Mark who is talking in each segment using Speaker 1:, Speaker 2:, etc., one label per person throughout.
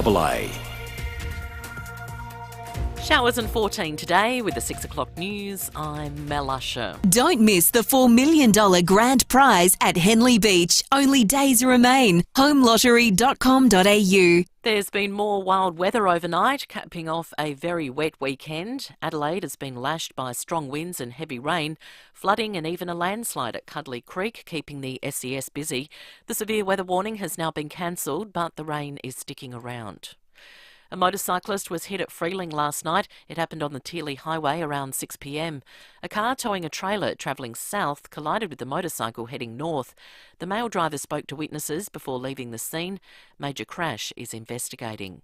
Speaker 1: FIVEaa.
Speaker 2: Showers and 14 today with the 6 o'clock news. I'm Mel Usher.
Speaker 3: Don't miss the $4 million grand prize at Henley Beach. Only days remain. Homelottery.com.au.
Speaker 2: There's been more wild weather overnight, capping off a very wet weekend. Adelaide has been lashed by strong winds and heavy rain, flooding and even a landslide at Cuddly Creek, keeping the SES busy. The severe weather warning has now been cancelled, but the rain is sticking around. A motorcyclist was hit at Freeling last night. It happened on the Teely Highway around 6 p.m. A car towing a trailer travelling south collided with the motorcycle heading north. The male driver spoke to witnesses before leaving the scene. Major Crash is investigating.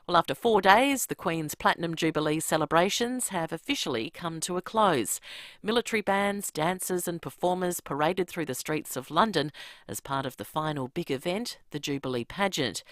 Speaker 2: Well, after 4 days, the Queen's Platinum Jubilee celebrations have officially come to a close. Military bands, dancers and performers paraded through the streets of London as part of the final big event, the Jubilee pageant.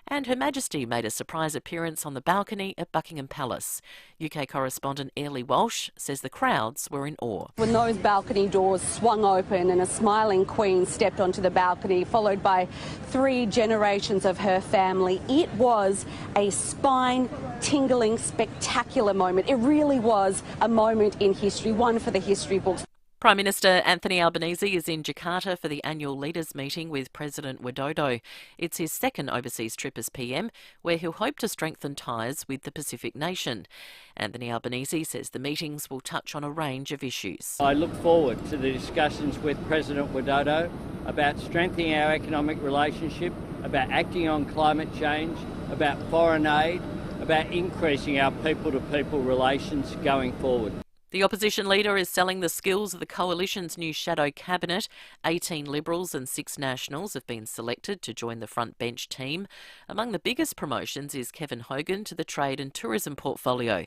Speaker 2: And Her Majesty made a surprise appearance on the balcony at Buckingham Palace. UK correspondent Airlie Walsh says the crowds were in awe.
Speaker 4: When those balcony doors swung open and a smiling Queen stepped onto the balcony, followed by 3 generations of her family, it was a spine-tingling, spectacular moment. It really was a moment in history, one for the history books.
Speaker 2: Prime Minister Anthony Albanese is in Jakarta for the annual leaders meeting with President Widodo. It's his second overseas trip as PM, where he'll hope to strengthen ties with the Pacific nation. Anthony Albanese says the meetings will touch on a range of issues.
Speaker 5: I look forward to the discussions with President Widodo about strengthening our economic relationship, about acting on climate change, about foreign aid, about increasing our people-to-people relations going forward.
Speaker 2: The opposition leader is selling the skills of the coalition's new shadow cabinet. 18 Liberals and 6 Nationals have been selected to join the front bench team. Among the biggest promotions is Kevin Hogan to the trade and tourism portfolio.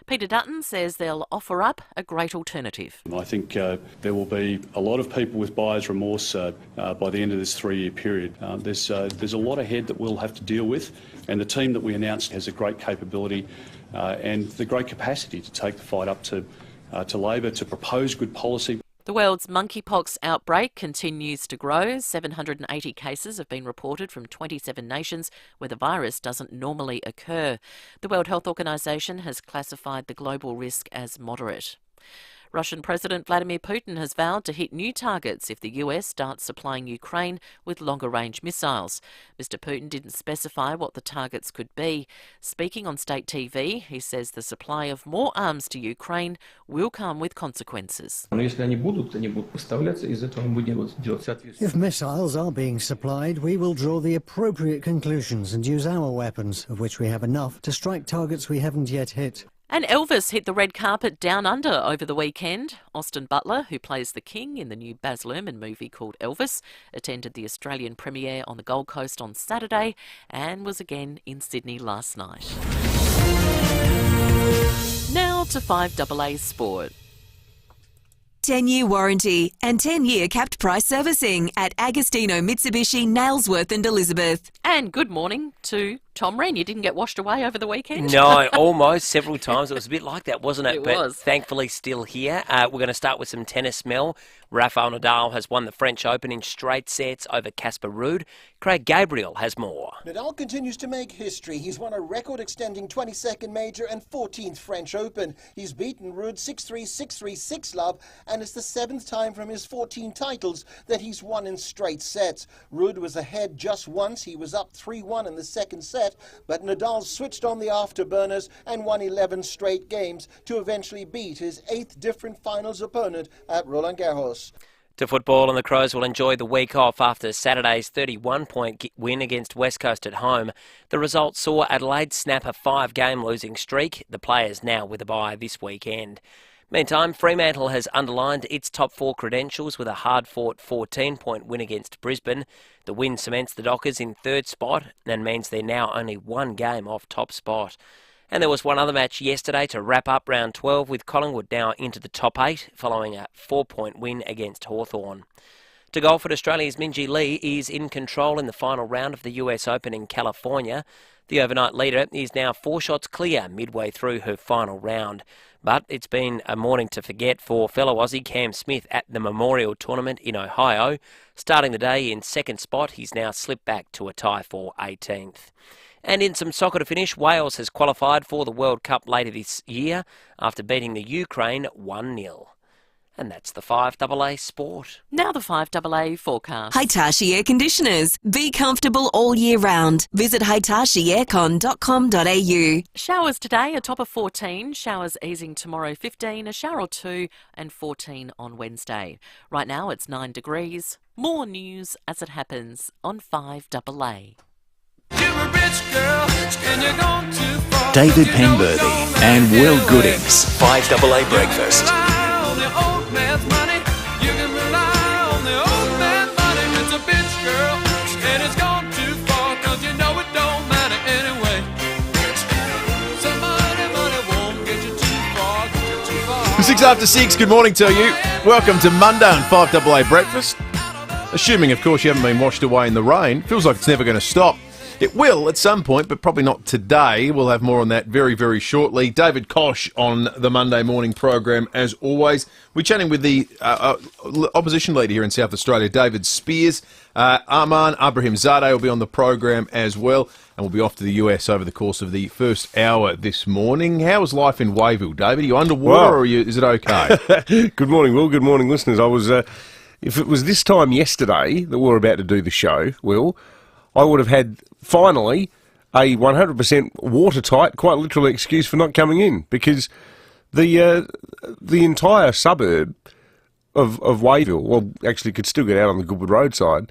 Speaker 2: Peter Dutton says they'll offer up a great alternative.
Speaker 6: I think there will be a lot of people with buyer's remorse by the end of this 3-year period. There's a lot ahead that we'll have to deal with, and the team that we announced has a great capability and the great capacity to take the fight up to Labor, to propose good policy.
Speaker 2: The world's monkeypox outbreak continues to grow. 780 cases have been reported from 27 nations where the virus doesn't normally occur. The World Health Organization has classified the global risk as moderate. Russian President Vladimir Putin has vowed to hit new targets if the US starts supplying Ukraine with longer-range missiles. Mr. Putin didn't specify what the targets could be. Speaking on state TV, he says the supply of more arms to Ukraine will come with consequences.
Speaker 7: If missiles are being supplied, we will draw the appropriate conclusions and use our weapons, of which we have enough, to strike targets we haven't yet hit.
Speaker 2: And Elvis hit the red carpet down under over the weekend. Austin Butler, who plays the King in the new Baz Luhrmann movie called Elvis, attended the Australian premiere on the Gold Coast on Saturday and was again in Sydney last night. Now to FIVEaa Sport.
Speaker 3: 10-year warranty and 10-year capped price servicing at Agostino Mitsubishi, Nailsworth and Elizabeth.
Speaker 2: And good morning to Tom Wren. You didn't get washed away over the weekend?
Speaker 8: No, almost several times. It was a bit like that, wasn't it?
Speaker 2: It
Speaker 8: but
Speaker 2: was.
Speaker 8: Thankfully still here. We're going to start with some tennis, Mel. Rafael Nadal has won the French Open in straight sets over Casper Ruud. Craig Gabriel has more.
Speaker 9: Nadal continues to make history. He's won a record-extending 22nd major and 14th French Open. He's beaten Ruud 6-3, 6-3, 6-love, and it's the 7th time from his 14 titles that he's won in straight sets. Ruud was ahead just once. He was up 3-1 in the second set, but Nadal switched on the afterburners and won 11 straight games to eventually beat his 8th different finals opponent at Roland Garros.
Speaker 8: To football, and the Crows will enjoy the week off after Saturday's 31-point win against West Coast at home. The result saw Adelaide snap a 5-game losing streak. The players now with a bye this weekend. Meantime, Fremantle has underlined its top 4 credentials with a hard-fought 14-point win against Brisbane. The win cements the Dockers in 3rd spot and means they're now only 1 game off top spot. And there was one other match yesterday to wrap up round 12 with Collingwood now into the top 8 following a 4-point win against Hawthorn. To golf at Australia's Minjee Lee is in control in the final round of the US Open in California. The overnight leader is now 4 shots clear midway through her final round. But it's been a morning to forget for fellow Aussie Cam Smith at the Memorial Tournament in Ohio. Starting the day in 2nd spot, he's now slipped back to a tie for 18th. And in some soccer to finish, Wales has qualified for the World Cup later this year after beating the Ukraine 1-0. And that's the 5AA Sport.
Speaker 2: Now the 5AA forecast.
Speaker 3: Hitachi Air Conditioners. Be comfortable all year round. Visit hitachieaircon.com.au.
Speaker 2: Showers today, a top of 14. Showers easing tomorrow, 15. A shower or 2 and 14 on Wednesday. Right now it's 9 degrees. More news as it happens on 5AA.
Speaker 1: David Penberthy and Will Goodings. 5AA Breakfast.
Speaker 10: Six after 6, good morning to you. Welcome to Monday on 5AA Breakfast. Assuming, of course, you haven't been washed away in the rain. Feels like it's never going to stop. It will at some point, but probably not today. We'll have more on that very, very shortly. David Koch on the Monday morning program, as always. We're chatting with the opposition leader here in South Australia, David Spears. Arman Abrahimzadeh will be on the program as well, and we'll be off to the US over the course of the first hour this morning. How's life in Wayville, David? Are you underwater or is it okay?
Speaker 11: Good morning, Will. Good morning, listeners. I was, if it was this time yesterday that we were about to do the show, Will, I would have had, finally, a 100% watertight, quite literally excuse for not coming in, because the entire suburb of Wayville, well, actually could still get out on the Goodwood roadside,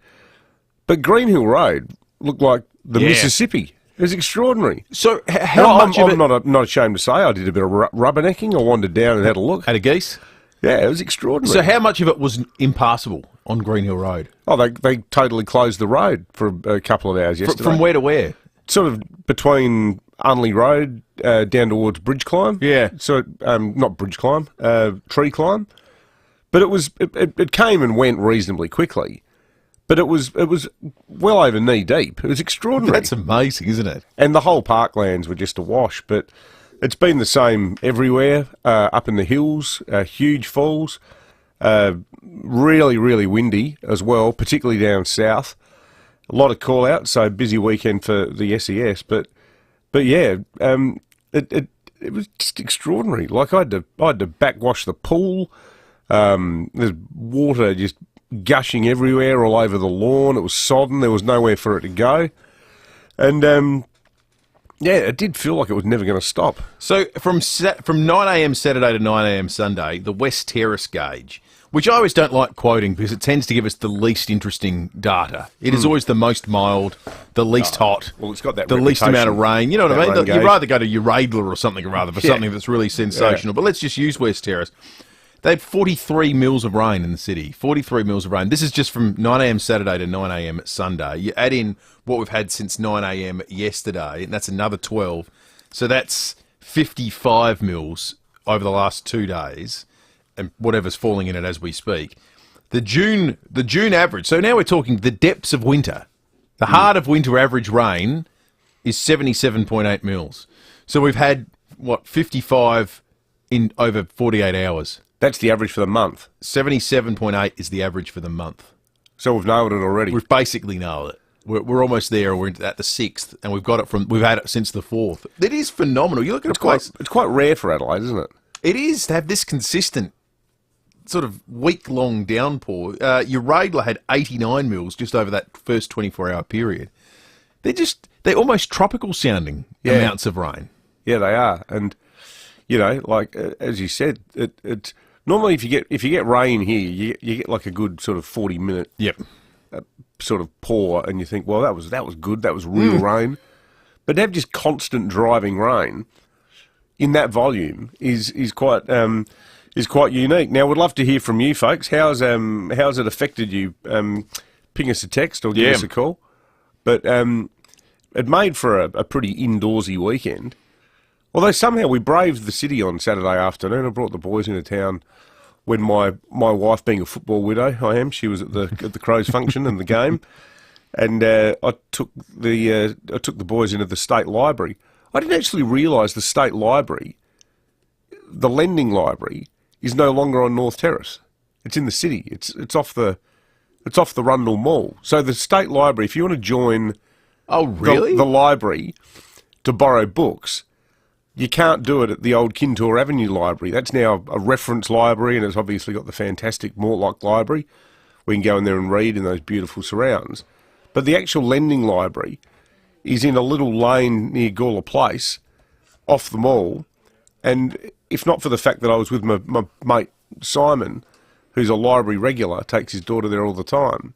Speaker 11: but Greenhill Road looked like the Mississippi. It was extraordinary.
Speaker 10: So how much of it...
Speaker 11: I'm not ashamed to say I did a bit of rubbernecking. I wandered down and had a look.
Speaker 10: Had a geese?
Speaker 11: Yeah, it was extraordinary.
Speaker 10: So how much of it was impassable on Greenhill Road?
Speaker 11: Oh, they totally closed the road for a couple of hours yesterday.
Speaker 10: From where to where?
Speaker 11: Sort of between Unley Road down towards Bridge Climb.
Speaker 10: Yeah.
Speaker 11: So not Bridge Climb, Tree Climb. But it came and went reasonably quickly. But it was well over knee deep. It was extraordinary.
Speaker 10: That's amazing, isn't it?
Speaker 11: And the whole parklands were just awash. But it's been the same everywhere, up in the hills, huge falls, really, really windy as well, particularly down south. A lot of call-outs, so busy weekend for the SES. But yeah, it was just extraordinary. Like I had to backwash the pool. There's water just gushing everywhere, all over the lawn. It was sodden. There was nowhere for it to go. And yeah, it did feel like it was never going to stop.
Speaker 10: So from 9am Saturday to 9am Sunday, the West Terrace gauge, which I always don't like quoting because it tends to give us the least interesting data. It is always the most mild, the least hot,
Speaker 11: well, it's got that
Speaker 10: the least amount of rain. You know what I mean? You'd rather go to Uradler or something rather for something that's really sensational. But let's just use West Terrace. They had 43 mils of rain in the city. 43 mils of rain. This is just from 9am Saturday to 9am Sunday. You add in what we've had since 9am yesterday, and that's another 12. So that's 55 mils over the last 2 days, and whatever's falling in it as we speak. The June average, so now we're talking the depths of winter. The heart of winter average rain is 77.8 mils. So we've had, 55 in over 48 hours.
Speaker 11: That's the average for the month.
Speaker 10: 77.8 is the average for the month.
Speaker 11: So we've nailed it already.
Speaker 10: We've basically nailed it. We're almost there. We're at the 6th, and we've had it since the 4th. It is phenomenal. You look at a place.
Speaker 11: It's quite rare for Adelaide, isn't it?
Speaker 10: It is to have this consistent sort of week-long downpour. Uradler had 89 mils just over that first 24-hour period. They're almost tropical sounding amounts of rain.
Speaker 11: Yeah, they are. And you know, like as you said, it's normally if you get rain here, you get like a good sort of 40-minute sort of pour, and you think, well, that was good, that was real rain. But to have just constant driving rain in that volume is quite unique. Now, we'd love to hear from you folks. How's it affected you? Ping us a text or give us a call. But it made for a pretty indoorsy weekend. Although somehow we braved the city on Saturday afternoon. I brought the boys into town when my wife, being a football widow, she was at the Crows function and the game, and I took the boys into the State Library. I didn't actually realise the State Library, the lending library, is no longer on North Terrace. It's in the city. It's off the Rundle Mall. So the State Library, if you want to join
Speaker 10: Oh, really?
Speaker 11: The library to borrow books. You can't do it at the old Kintore Avenue Library. That's now a reference library, and it's obviously got the fantastic Mortlock Library. We can go in there and read in those beautiful surrounds. But the actual lending library is in a little lane near Gawler Place, off the mall. And if not for the fact that I was with my mate Simon, who's a library regular, takes his daughter there all the time,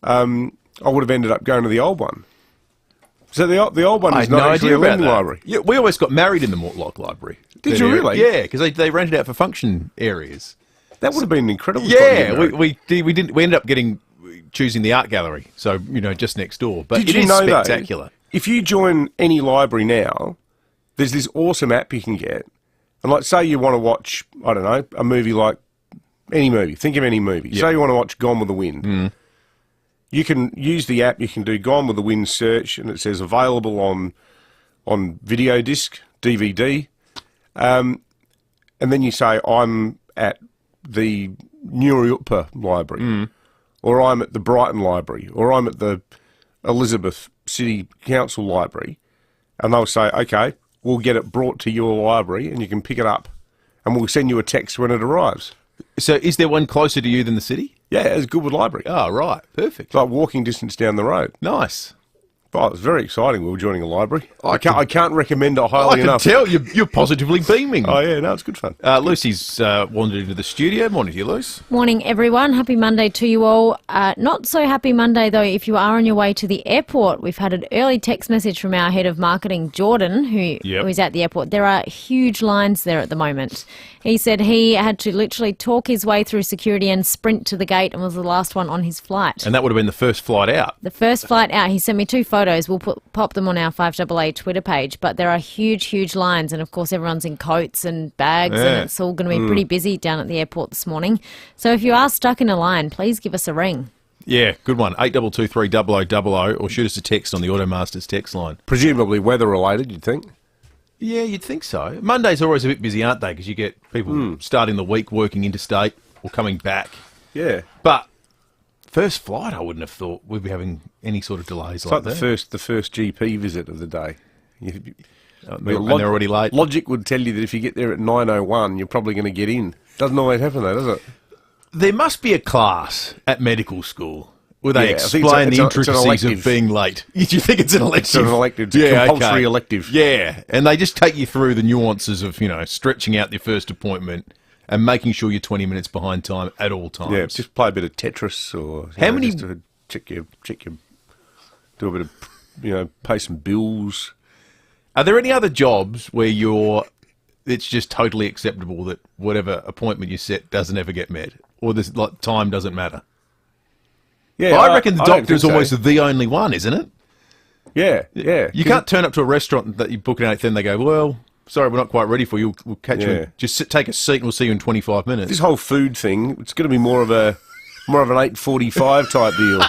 Speaker 11: I would have ended up going to the old one. So the old one is not actually a lending library.
Speaker 10: Yeah, we always got married in the Mortlock Library.
Speaker 11: Did you really?
Speaker 10: Yeah, because they rented out for function areas.
Speaker 11: That would have been an incredible.
Speaker 10: Yeah, we ended up choosing the art gallery, so just next door. But
Speaker 11: Did
Speaker 10: it
Speaker 11: you
Speaker 10: is
Speaker 11: know,
Speaker 10: spectacular.
Speaker 11: Though, if you join any library now, there's this awesome app you can get, and like say you want to watch, I don't know, a movie like any movie. Think of any movie.
Speaker 10: Yep.
Speaker 11: Say you want to watch Gone with the Wind.
Speaker 10: Mm.
Speaker 11: You can use the app. You can do Gone with the Wind search, and it says available on video disc, DVD, and then you say I'm at the Newry-Utpa Library, or I'm at the Brighton Library, or I'm at the Elizabeth City Council Library, and they'll say, okay, we'll get it brought to your library, and you can pick it up, and we'll send you a text when it arrives.
Speaker 10: So is there one closer to you than the city?
Speaker 11: Yeah, it's Goodwood Library.
Speaker 10: Oh, right. Perfect.
Speaker 11: It's like walking distance down the road.
Speaker 10: Nice.
Speaker 11: Oh, it was very exciting. We were joining a library. I can't recommend it highly enough.
Speaker 10: I can tell you're positively beaming.
Speaker 11: Oh, yeah, no, it's good fun.
Speaker 10: Lucy's wandered into the studio. Morning to you, Luce.
Speaker 12: Morning, everyone. Happy Monday to you all. Not so happy Monday, though, if you are on your way to the airport. We've had an early text message from our head of marketing, Jordan, who is at the airport. There are huge lines there at the moment. He said he had to literally talk his way through security and sprint to the gate and was the last one on his flight.
Speaker 10: And that would have been the first flight out.
Speaker 12: The first flight out. He sent me 2 photos. We'll pop them on our FIVEaa Twitter page. But there are huge lines. And, of course, everyone's in coats and bags. Yeah. And it's all going to be pretty busy down at the airport this morning. So if you are stuck in a line, please give us a ring.
Speaker 10: Yeah, good one. 8223 0000 or shoot us a text on the Automasters text line.
Speaker 11: Presumably weather-related, you'd think?
Speaker 10: Yeah, you'd think so. Mondays are always a bit busy, aren't they? Because you get people starting the week working interstate or coming back.
Speaker 11: Yeah.
Speaker 10: But first flight, I wouldn't have thought we'd be having any sort of delays like that.
Speaker 11: It's like the first GP visit of the day.
Speaker 10: And they're already late.
Speaker 11: Logic would tell you that if you get there at 9:01, you're probably going to get in. Doesn't always happen, though, does it?
Speaker 10: There must be a class at medical school where they explain the intricacies of being late. Do you think it's an elective?
Speaker 11: It's an elective. It's a compulsory elective.
Speaker 10: Yeah, and they just take you through the nuances of, stretching out your first appointment and making sure you're 20 minutes behind time at all times.
Speaker 11: Yeah, just play a bit of Tetris or just to check your do a bit of pay some bills.
Speaker 10: Are there any other jobs where it's just totally acceptable that whatever appointment you set doesn't ever get met, or this time doesn't matter?
Speaker 11: Yeah,
Speaker 10: well, I reckon the doctor's almost the only one, isn't it?
Speaker 11: Yeah.
Speaker 10: You can't turn up to a restaurant that you book an 8th, then they go, well, sorry, we're not quite ready for you. We'll catch you. Just take a seat and we'll see you in 25 minutes.
Speaker 11: This whole food thing, it's going to be more of an 8:45 type deal.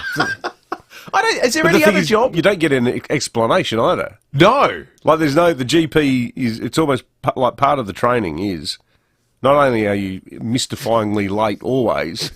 Speaker 10: Is there any other job?
Speaker 11: You don't get an explanation either.
Speaker 10: No.
Speaker 11: Like the GP it's almost like part of the training is not only are you mystifyingly late always,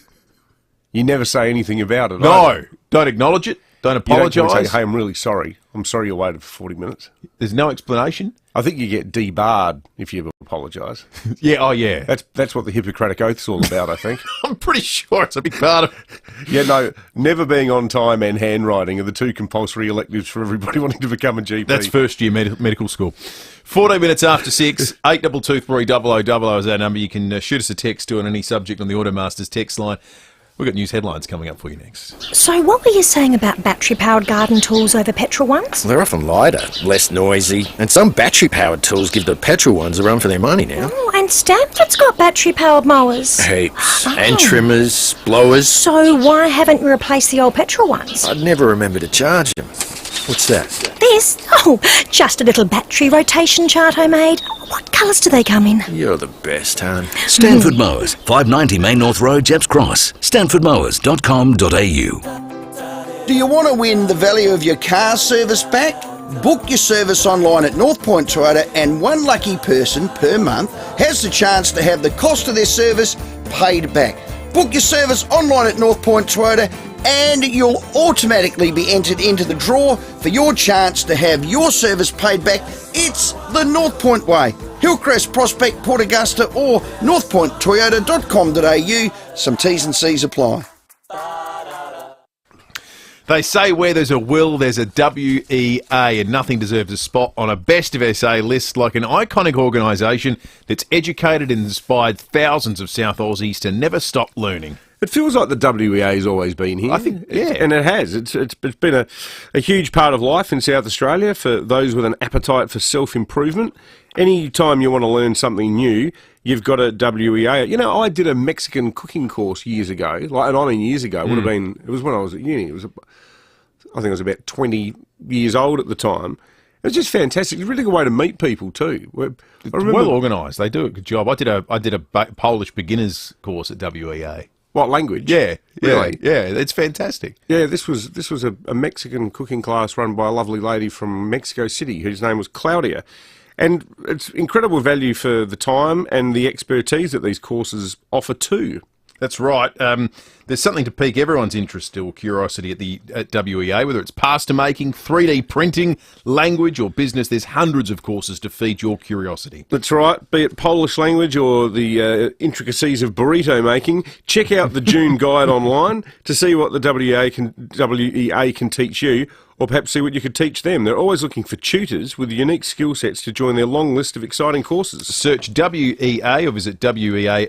Speaker 11: you never say anything about it.
Speaker 10: No.
Speaker 11: Either.
Speaker 10: Don't acknowledge it. Don't apologise.
Speaker 11: You don't say, hey, I'm really sorry. I'm sorry you waited for 40 minutes.
Speaker 10: There's no explanation?
Speaker 11: I think you get debarred if you apologise.
Speaker 10: Yeah, oh yeah.
Speaker 11: That's what the Hippocratic Oath's all about, I think.
Speaker 10: I'm pretty sure it's a big part of it.
Speaker 11: Yeah, no, never being on time and handwriting are the 2 compulsory electives for everybody wanting to become a GP.
Speaker 10: That's first year medical school. 14 minutes after 6, 8223 0000 is our number. You can shoot us a text to on any subject on the Automasters text line. We've got news headlines coming up for you next.
Speaker 13: So what were you saying about battery-powered garden tools over petrol ones?
Speaker 14: They're often lighter, less noisy, and some battery-powered tools give the petrol ones a run for their money now.
Speaker 13: Oh, and Stanford's got battery-powered mowers.
Speaker 14: Heaps. And trimmers, blowers.
Speaker 13: So why haven't you replaced the old petrol ones?
Speaker 14: I'd never remember to charge them. What's that?
Speaker 13: This? Oh, just a little battery rotation chart I made. What colours do they come in?
Speaker 14: You're the best, hon.
Speaker 1: Stanford Mowers, 590 Main North Road, Japps Cross. stanfordmowers.com.au.
Speaker 15: Do you want to win the value of your car service back? Book your service online at North Point Toyota, and one lucky person per month has the chance to have the cost of their service paid back. Book your service online at North Point Toyota and you'll automatically be entered into the draw for your chance to have your service paid back. It's the North Point way. Hillcrest, Prospect, Port Augusta or northpointtoyota.com.au. Some T's and C's apply.
Speaker 10: They say where there's a will, there's a WEA, and nothing deserves a spot on a Best of SA list like an iconic organisation that's educated and inspired thousands of South Aussies to never stop learning.
Speaker 11: It feels like the WEA has always been here.
Speaker 10: I think, yeah.
Speaker 11: And it has. It's been a huge part of life in South Australia for those with an appetite for self-improvement. Any time you want to learn something new, you've got a WEA. You know, I did a Mexican cooking course years ago. It was when I was at uni. I think I was about 20 years old at the time. It was just fantastic. It's a really good way to meet people too.
Speaker 10: It's well organised. They do a good job. I did a Polish beginners course at WEA.
Speaker 11: What, language?
Speaker 10: Yeah,
Speaker 11: really?
Speaker 10: Yeah, it's fantastic.
Speaker 11: Yeah, this was a Mexican cooking class run by a lovely lady from Mexico City whose name was Claudia. And it's incredible value for the time and the expertise that these courses offer too.
Speaker 10: That's right. There's something to pique everyone's interest or curiosity at WEA, whether it's pasta making, 3D printing, language or business. There's hundreds of courses to feed your curiosity.
Speaker 11: That's right. Be it Polish language or the intricacies of burrito making, check out the June guide online to see what the WEA can teach you, or perhaps see what you could teach them. They're always looking for tutors with unique skill sets to join their long list of exciting courses.
Speaker 10: Search WEA or visit weasa.com.au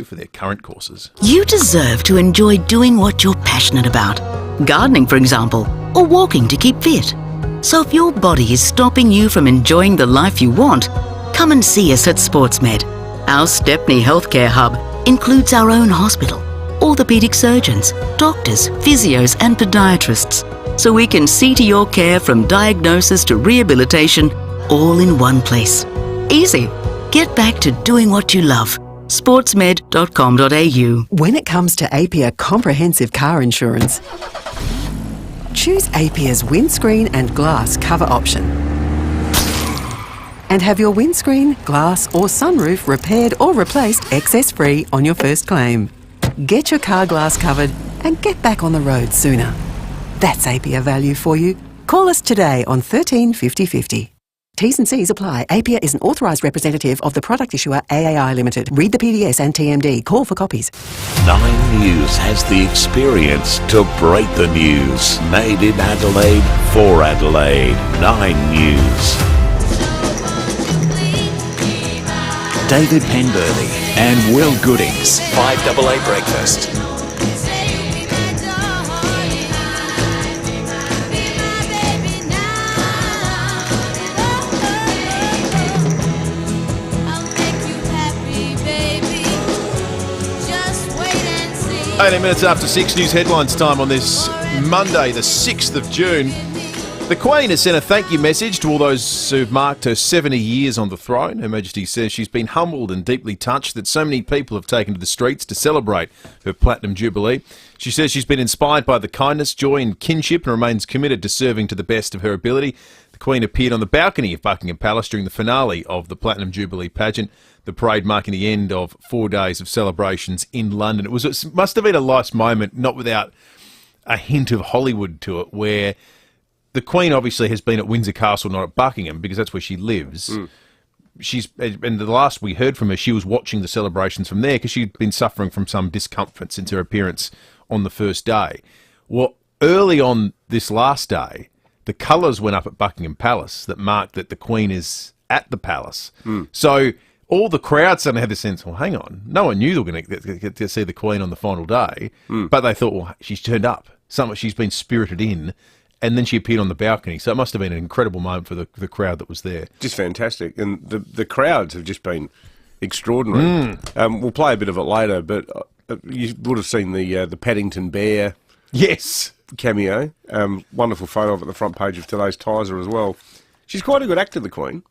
Speaker 10: for their current courses.
Speaker 16: You deserve to enjoy doing what you're passionate about. Gardening, for example, or walking to keep fit. So if your body is stopping you from enjoying the life you want, come and see us at SportsMed. Our Stepney Healthcare Hub includes our own hospital, orthopaedic surgeons, doctors, physios and podiatrists, so we can see to your care from diagnosis to rehabilitation, all in one place. Easy. Get back to doing what you love. sportsmed.com.au.
Speaker 17: When it comes to FIVEaa comprehensive car insurance, choose FIVEaa's windscreen and glass cover option. And have your windscreen, glass or sunroof repaired or replaced excess-free on your first claim. Get your car glass covered and get back on the road sooner. That's FIVEaa value for you. Call us today on 13 50 50. T's and C's apply. FIVEaa is an authorised representative of the product issuer AAI Limited. Read the PDS and TMD. Call for copies.
Speaker 18: 9 News has the experience to break the news. Made in Adelaide for Adelaide. 9 News. David Penberthy and Will Goodings. 5AA Breakfast.
Speaker 10: Minutes after 6, news headlines time on this Monday, the 6th of June. The Queen has sent a thank you message to all those who've marked her 70 years on the throne. Her Majesty says she's been humbled and deeply touched that so many people have taken to the streets to celebrate her Platinum Jubilee. She says she's been inspired by the kindness, joy and kinship and remains committed to serving to the best of her ability. The Queen appeared on the balcony of Buckingham Palace during the finale of the Platinum Jubilee pageant, the parade marking the end of 4 days of celebrations in London. It must have been a nice moment, not without a hint of Hollywood to it, where the Queen obviously has been at Windsor Castle, not at Buckingham, because that's where she lives. And the last we heard from her, she was watching the celebrations from there because she'd been suffering from some discomfort since her appearance on the first day. Well, early on this last day, the colours went up at Buckingham Palace that marked that the Queen is at the palace. So all the crowd suddenly had the sense, well, hang on, no one knew they were going to get to see the Queen on the final day, but they thought, well, she's turned up. She's been spirited in, and then she appeared on the balcony. So it must have been an incredible moment for the crowd that was there. Just fantastic. And the crowds have just been extraordinary. We'll play a bit of it later, but you would have seen the Paddington Bear cameo. Wonderful photo of it at the front page of today's Tizer as well. She's quite a good actor, the Queen.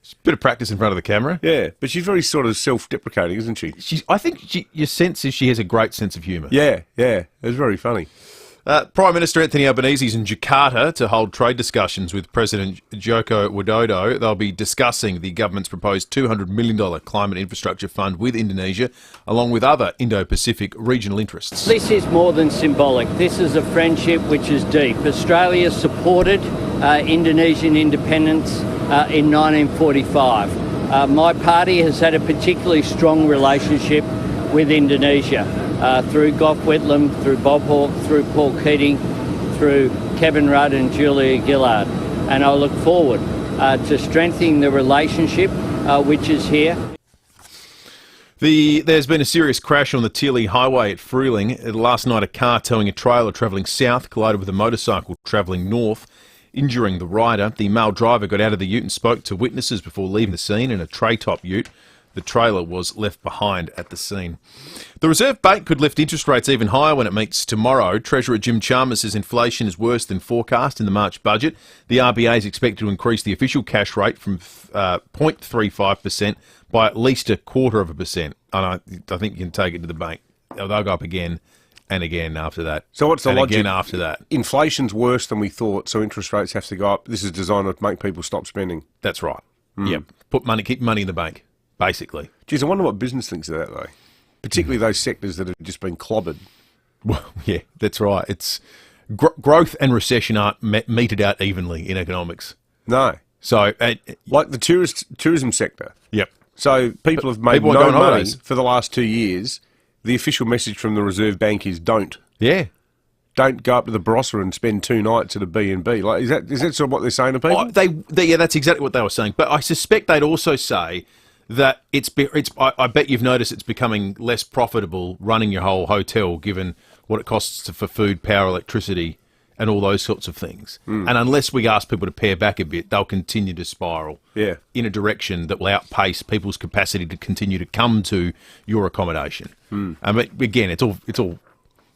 Speaker 10: It's a bit of practice in front of the camera. Yeah, but she's very sort of self-deprecating, isn't she? I think your sense is she has a great sense of humour. Yeah, it was very funny. Prime Minister Anthony Albanese is in Jakarta to hold trade discussions with President Joko Widodo. They'll be discussing the government's proposed $200 million climate infrastructure fund with Indonesia, along with other Indo-Pacific regional interests.
Speaker 5: This is more than symbolic. This is a friendship which is deep. Australia supported Indonesian independence in 1945. My party has had a particularly strong relationship with Indonesia. Through Gough Whitlam, through Bob Hawke, through Paul Keating, through Kevin Rudd and Julia Gillard. And I look forward to strengthening the relationship which is here.
Speaker 10: There's been a serious crash on the Tealy Highway at Freeling. Last night, a car towing a trailer travelling south collided with a motorcycle travelling north, injuring the rider. The male driver got out of the ute and spoke to witnesses before leaving the scene in a tray-top ute. The trailer was left behind at the scene. The Reserve Bank could lift interest rates even higher when it meets tomorrow. Treasurer Jim Chalmers says inflation is worse than forecast in the March budget. The RBA is expected to increase the official cash rate from 0.35% by at least 0.25%. And I think you can take it to the bank. They'll go up again and again after that.
Speaker 11: So what's the logic?
Speaker 10: Again after that.
Speaker 11: Inflation's worse than we thought, so interest rates have to go up. This is designed to make people stop spending.
Speaker 10: That's right. Yep. Keep money in the bank. Basically.
Speaker 11: Geez, I wonder what business thinks of that, though. Particularly those sectors that have just been clobbered.
Speaker 10: Well, yeah, that's right. It's growth and recession aren't meted out evenly in economics.
Speaker 11: No.
Speaker 10: So,
Speaker 11: like the tourism sector.
Speaker 10: Yep.
Speaker 11: So people have made no money for the last 2 years. The official message from the Reserve Bank is don't.
Speaker 10: Yeah.
Speaker 11: Don't go up to the Barossa and spend 2 nights at a B&B. Like, is that sort of what they're saying to people?
Speaker 10: Yeah, that's exactly what they were saying. But I suspect they'd also say that I bet you've noticed it's becoming less profitable running your whole hotel given what it costs for food, power, electricity, and all those sorts of things. And unless we ask people to pare back a bit, they'll continue to spiral in a direction that will outpace people's capacity to continue to come to your accommodation. But again, it's all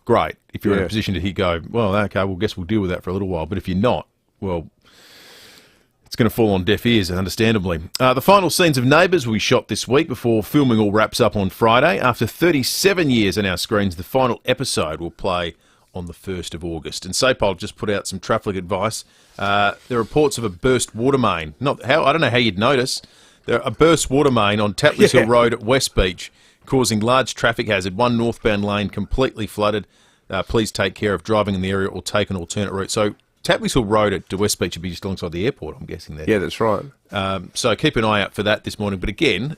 Speaker 10: great if you're in a position to go, well, okay, well, guess we'll deal with that for a little while. But if you're not, well, it's going to fall on deaf ears, understandably. The final scenes of Neighbours will be shot this week before filming all wraps up on Friday. After 37 years on our screens, the final episode will play on the 1st of August. And SAPOL just put out some traffic advice. There are reports of a burst water main. I don't know how you'd notice. There are a burst water main on Tapley's Hill Road at West Beach, causing large traffic hazard. One northbound lane completely flooded. Please take care of driving in the area or take an alternate route. So Tapley's Hill Road at West Beach would be just alongside the airport, I'm guessing there.
Speaker 11: Yeah, that's right.
Speaker 10: So keep an eye out for that this morning. But again,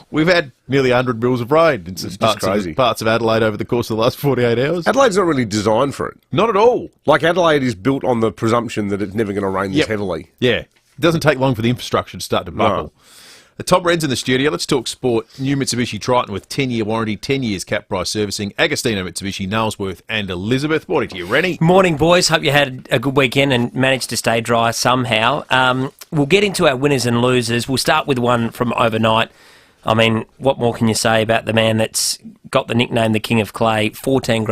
Speaker 10: we've had nearly 100 mils of rain in some parts of Adelaide over the course of the last 48 hours.
Speaker 11: Adelaide's not really designed for it.
Speaker 10: Not at all.
Speaker 11: Like, Adelaide is built on the presumption that it's never going to rain this heavily.
Speaker 10: Yeah. It doesn't take long for the infrastructure to start to buckle. No. Tom Wren's in the studio. Let's talk sport. New Mitsubishi Triton with 10-year warranty, 10 years cap price servicing. Agostino Mitsubishi, Nailsworth and Elizabeth. Morning to you, Rennie.
Speaker 8: Morning, boys. Hope you had a good weekend and managed to stay dry somehow. We'll get into our winners and losers. We'll start with one from overnight. I mean, what more can you say about the man that's got the nickname the King of Clay, 14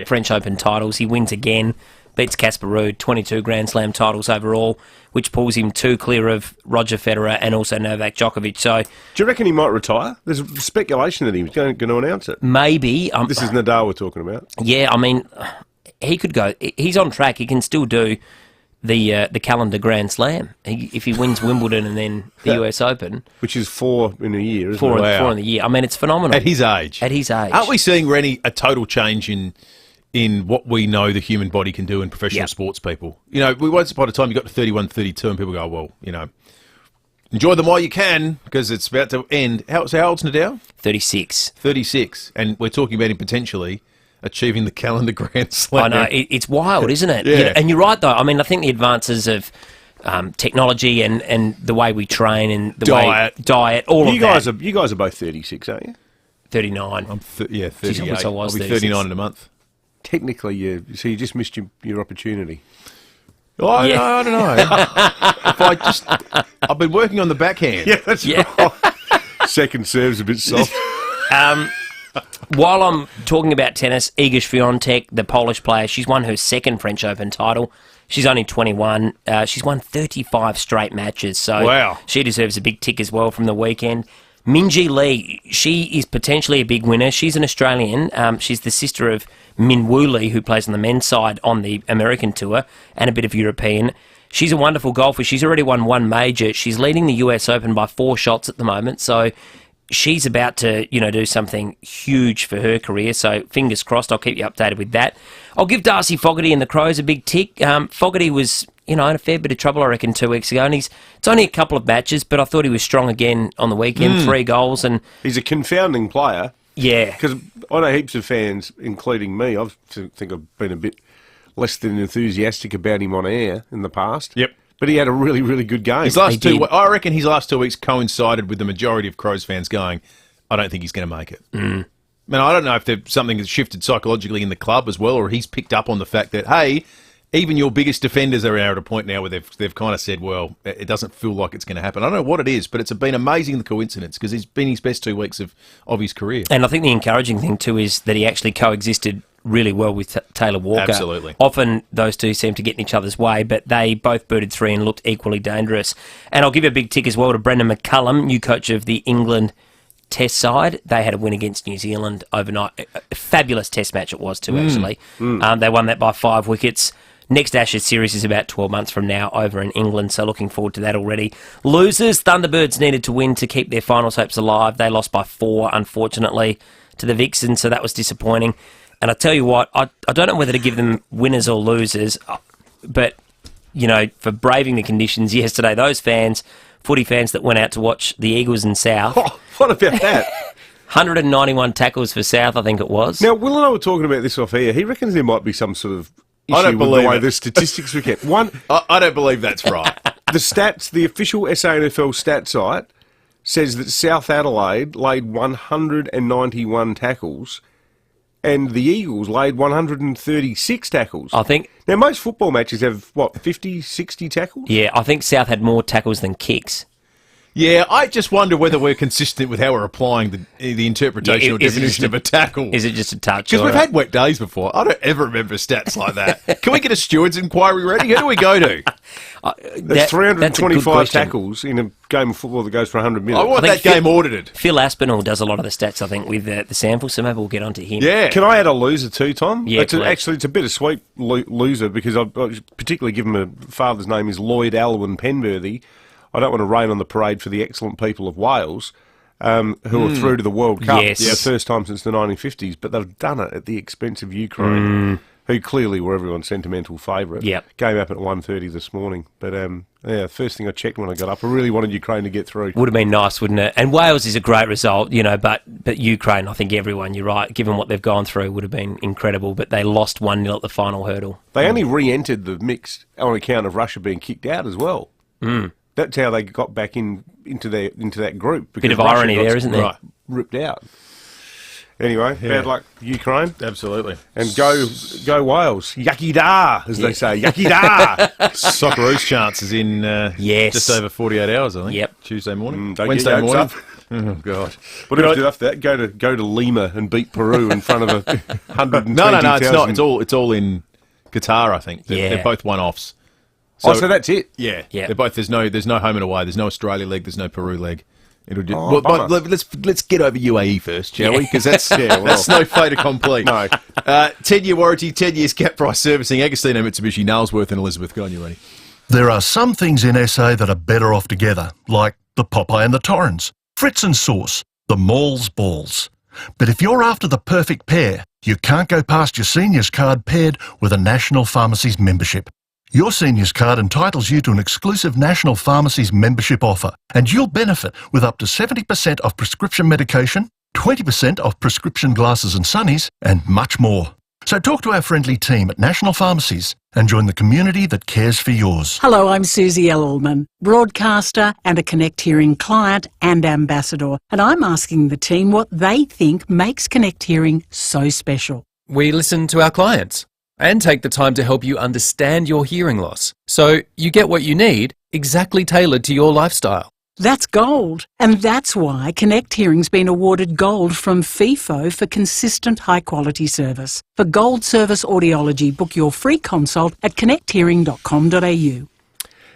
Speaker 8: French Open titles. He wins again, beats Casper Ruud, 22 Grand Slam titles overall, which pulls him 2 clear of Roger Federer and also Novak Djokovic. So,
Speaker 11: do you reckon he might retire? There's speculation that he was going to announce it.
Speaker 8: Maybe.
Speaker 11: This is Nadal we're talking about.
Speaker 8: Yeah, I mean, he could go. He's on track. He can still do the calendar Grand Slam if he wins Wimbledon and then the US Open.
Speaker 11: Which is 4 in a year, isn't
Speaker 8: it?
Speaker 11: Wow.
Speaker 8: 4 in the year. I mean, it's phenomenal.
Speaker 10: At his age.
Speaker 8: Aren't
Speaker 10: we seeing, Rennie, a total change in what we know the human body can do in professional sports people? You know, once upon a time you got to 31, 32 and people go, well, you know, enjoy them while you can because it's about to end. So how old's Nadal?
Speaker 8: 36.
Speaker 10: 36. And we're talking about him potentially achieving the calendar Grand Slam.
Speaker 8: I know. It's wild, isn't it?
Speaker 10: Yeah.
Speaker 8: You know, and you're right, though. I mean, I think the advances of technology and the way we train and the diet, all of that.
Speaker 11: You guys are both 36, aren't you?
Speaker 8: 39.
Speaker 11: I'm
Speaker 10: 38.
Speaker 8: I'll
Speaker 10: be 39 in a month.
Speaker 11: Technically, so you just missed your opportunity.
Speaker 10: I don't know. I've been working on the backhand.
Speaker 11: Yeah, that's right. Second serve's a bit soft.
Speaker 8: While I'm talking about tennis, Iga Swiatek, the Polish player, she's won her 2nd French Open title. She's only 21. She's won 35 straight matches, so
Speaker 10: wow.
Speaker 8: She deserves a big tick as well from the weekend. Minjee Lee, she is potentially a big winner. She's an Australian. She's the sister of Min Woo Lee, who plays on the men's side on the American tour, and a bit of European. She's a wonderful golfer. She's already won one major. She's leading the US Open by 4 shots at the moment, so she's about to, do something huge for her career. So fingers crossed. I'll keep you updated with that. I'll give Darcy Fogarty and the Crows a big tick. Fogarty was, in a fair bit of trouble, I reckon, 2 weeks ago, and it's only a couple of matches, but I thought he was strong again on the weekend. 3 goals, and
Speaker 11: he's a confounding player.
Speaker 8: Yeah,
Speaker 11: because I know heaps of fans, including me. I think I've been a bit less than enthusiastic about him on air in the past.
Speaker 10: Yep.
Speaker 11: But he had a really, really good game.
Speaker 10: I reckon his last 2 weeks coincided with the majority of Crows fans going, I don't think he's going to make it. I mean, I don't know if there's something that's shifted psychologically in the club as well, or he's picked up on the fact that, hey, even your biggest defenders are at a point now where they've kind of said, well, it doesn't feel like it's going to happen. I don't know what it is, but it's been amazing, the coincidence, because it's been his best 2 weeks of his career.
Speaker 8: And I think the encouraging thing, too, is that he actually coexisted really well with Taylor Walker.
Speaker 10: Absolutely.
Speaker 8: Often those two seem to get in each other's way, but they both booted 3 and looked equally dangerous. And I'll give a big tick as well to Brendan McCullum, new coach of the England Test side. They had a win against New Zealand overnight. A fabulous Test match it was too, actually. They won that by 5 wickets. Next Ashes series is about 12 months from now over in England, so looking forward to that already. Losers, Thunderbirds needed to win to keep their finals hopes alive. They lost by 4, unfortunately, to the Vixens, so that was disappointing. And I tell you what, I don't know whether to give them winners or losers, but, for braving the conditions yesterday, those fans, footy fans that went out to watch the Eagles in South.
Speaker 11: Oh, what about that?
Speaker 8: 191 tackles for South, I think it was.
Speaker 11: Now, Will and I were talking about this off air. He reckons there might be some sort of issue
Speaker 10: I don't
Speaker 11: with
Speaker 10: believe
Speaker 11: the way
Speaker 10: it.
Speaker 11: the statistics we get.
Speaker 10: I don't believe that's right.
Speaker 11: The stats, the official SANFL stat site says that South Adelaide laid 191 tackles and the Eagles laid 136 tackles.
Speaker 8: I think.
Speaker 11: Now, most football matches have, 50, 60 tackles?
Speaker 8: Yeah, I think South had more tackles than kicks.
Speaker 10: Yeah, I just wonder whether we're consistent with how we're applying the interpretation or definition of a tackle.
Speaker 8: Is it just a touch?
Speaker 10: Because we've had wet days before. I don't ever remember stats like that. Can we get a steward's inquiry ready? Who do we go to?
Speaker 11: There's 325 tackles in a game of football that goes for 100 minutes.
Speaker 10: I want that game audited.
Speaker 8: Phil Aspinall does a lot of the stats, I think, with the sample, so maybe we'll get onto him.
Speaker 10: Yeah.
Speaker 11: Can I add a loser too, Tom?
Speaker 8: Yeah,
Speaker 11: it's a bittersweet loser because I particularly give him a father's name is Lloyd Alwyn Penberthy. I don't want to rain on the parade for the excellent people of Wales, who are through to the World Cup for the first time since the 1950s, but they've done it at the expense of Ukraine, who clearly were everyone's sentimental favourite. Game up at 1:30 this morning. But, first thing I checked when I got up, I really wanted Ukraine to get through.
Speaker 8: Would have been nice, wouldn't it? And Wales is a great result, but Ukraine, I think everyone, you're right, given what they've gone through, would have been incredible, but they lost 1-0 at the final hurdle.
Speaker 11: They only re-entered the mix on account of Russia being kicked out as well. That's how they got back into that group.
Speaker 8: Bit of irony there, isn't there?
Speaker 11: Ripped out. Anyway, bad luck, Ukraine.
Speaker 10: Absolutely.
Speaker 11: And go Wales. Yucky da, as they say. Yucky da.
Speaker 10: Socceroos chances in just over 48 hours, I think.
Speaker 8: Yep.
Speaker 10: Tuesday morning.
Speaker 11: Wednesday morning.
Speaker 10: Oh, God.
Speaker 11: What do I do after that? Go to Lima and beat Peru in front of 120,000.
Speaker 10: No, it's all in Qatar, I think. They're both one-offs.
Speaker 11: So that's it.
Speaker 10: Yeah. They're both. There's no home and away. There's no Australia leg. There's no Peru leg. It'll just, let's get over UAE first, shall we? Because that's no fait accompli.
Speaker 11: No.
Speaker 10: 10-year warranty, 10 years cap price servicing. Agostino, Mitsubishi, Nailsworth, and Elizabeth. Go on, you ready?
Speaker 19: There are some things in SA that are better off together, like the Popeye and the Torrens, Fritz and Sauce, the Mall's Balls. But if you're after the perfect pair, you can't go past your seniors card paired with a National Pharmacies membership. Your seniors card entitles you to an exclusive National Pharmacies membership offer, and you'll benefit with up to 70% off prescription medication, 20% off prescription glasses and sunnies, and much more. So talk to our friendly team at National Pharmacies and join the community that cares for yours.
Speaker 20: Hello, I'm Susie Ellman, broadcaster and a Connect Hearing client and ambassador, and I'm asking the team what they think makes Connect Hearing so special.
Speaker 21: We listen to our clients and take the time to help you understand your hearing loss, so you get what you need, exactly tailored to your lifestyle.
Speaker 20: That's gold, and that's why Connect Hearing's been awarded gold from FIVEaa for consistent high-quality service. For gold service audiology, book your free consult at connecthearing.com.au.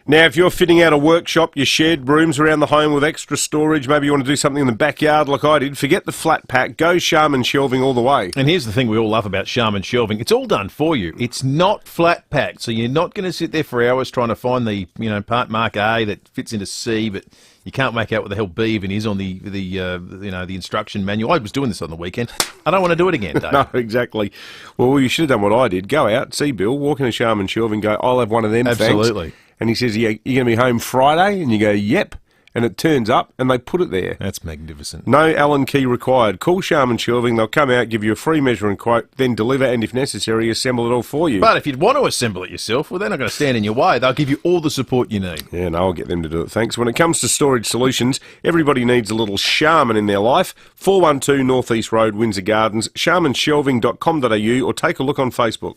Speaker 11: Now, if you're fitting out a workshop, your shed, rooms around the home with extra storage, maybe you want to do something in the backyard like I did, forget the flat pack, go Sharman Shelving all the way.
Speaker 10: And here's the thing we all love about Sharman Shelving. It's all done for you. It's not flat packed, so you're not going to sit there for hours trying to find the part mark A that fits into C, but you can't make out what the hell B even is on the instruction manual. I was doing this on the weekend. I don't want to do it again, Dave.
Speaker 11: No, exactly. Well, you should have done what I did. Go out, see Bill, walk into Sharman Shelving, go, I'll have one of them.
Speaker 10: Absolutely.
Speaker 11: Thanks. And he says, you're going to be home Friday? And you go, yep. And it turns up and they put it there.
Speaker 10: That's magnificent.
Speaker 11: No Allen key required. Call Sharman Shelving. They'll come out, give you a free measuring quote, then deliver and, if necessary, assemble it all for you.
Speaker 10: But if you'd want to assemble it yourself, well, they're not going to stand in your way. They'll give you all the support you need.
Speaker 11: Yeah, no, I'll get them to do it, thanks. When it comes to storage solutions, everybody needs a little Sharman in their life. 412 North East Road, Windsor Gardens, sharmanshelving.com.au, or take a look on Facebook.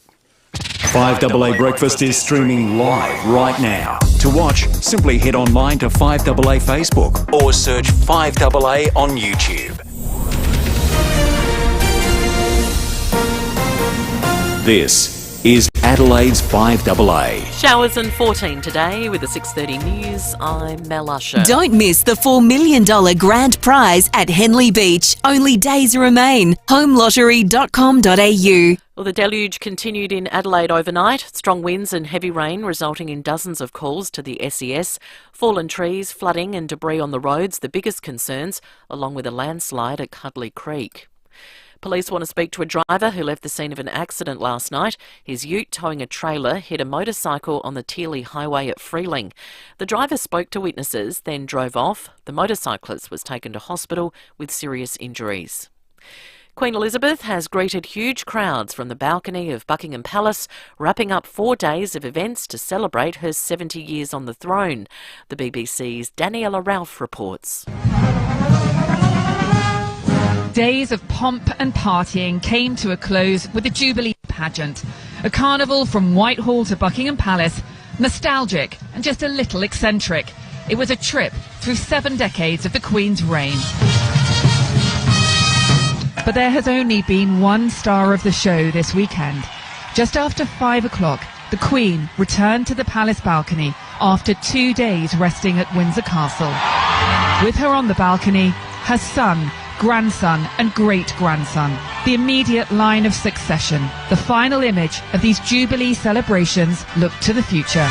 Speaker 4: 5AA Breakfast is streaming live right now. To watch, simply head online to 5AA Facebook or search 5AA on YouTube. This is Adelaide's 5AA.
Speaker 2: Showers and 14 today with the 6:30 news. I'm Mel Usher.
Speaker 3: Don't miss the $4 million grand prize at Henley Beach. Only days remain. Homelottery.com.au.
Speaker 2: Well, the deluge continued in Adelaide overnight. Strong winds and heavy rain resulting in dozens of calls to the SES. Fallen trees, flooding and debris on the roads, the biggest concerns, along with a landslide at Cuddly Creek. Police want to speak to a driver who left the scene of an accident last night. His ute towing a trailer hit a motorcycle on the Teely Highway at Freeling. The driver spoke to witnesses, then drove off. The motorcyclist was taken to hospital with serious injuries. Queen Elizabeth has greeted huge crowds from the balcony of Buckingham Palace, wrapping up 4 days of events to celebrate her 70 years on the throne. The BBC's Daniela Ralph reports.
Speaker 22: Days of pomp and partying came to a close with the Jubilee pageant. A carnival from Whitehall to Buckingham Palace, nostalgic and just a little eccentric. It was a trip through 7 decades of the Queen's reign. But there has only been one star of the show this weekend. Just after 5 o'clock, the Queen returned to the palace balcony after 2 days resting at Windsor Castle. With her on the balcony, her son, grandson and great-grandson, the immediate line of succession. The final image of these Jubilee celebrations look to the future.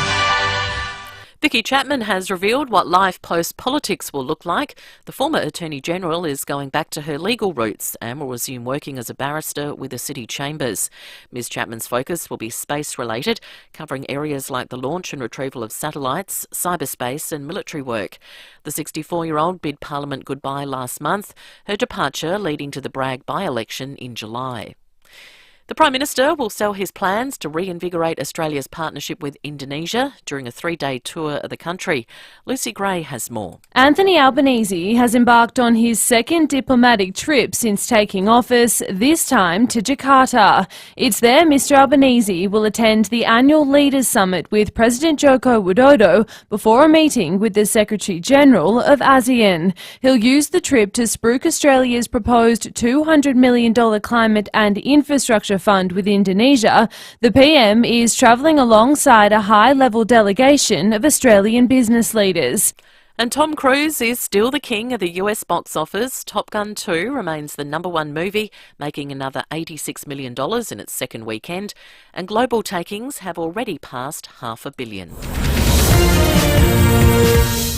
Speaker 2: Vicky Chapman has revealed what life post-politics will look like. The former Attorney-General is going back to her legal roots and will resume working as a barrister with the City Chambers. Ms Chapman's focus will be space-related, covering areas like the launch and retrieval of satellites, cyberspace and military work. The 64-year-old bid Parliament goodbye last month, her departure leading to the Bragg by-election in July. The Prime Minister will sell his plans to reinvigorate Australia's partnership with Indonesia during a 3-day tour of the country. Lucy Gray has more.
Speaker 23: Anthony Albanese has embarked on his second diplomatic trip since taking office, this time to Jakarta. It's there Mr Albanese will attend the annual Leaders Summit with President Joko Widodo before a meeting with the Secretary-General of ASEAN. He'll use the trip to spruik Australia's proposed $200 million climate and infrastructure fund with Indonesia. The PM is travelling alongside a high-level delegation of Australian business leaders.
Speaker 2: And Tom Cruise is still the king of the US box office. Top Gun 2 remains the #1 movie, making another $86 million in its second weekend, and global takings have already passed $500 million.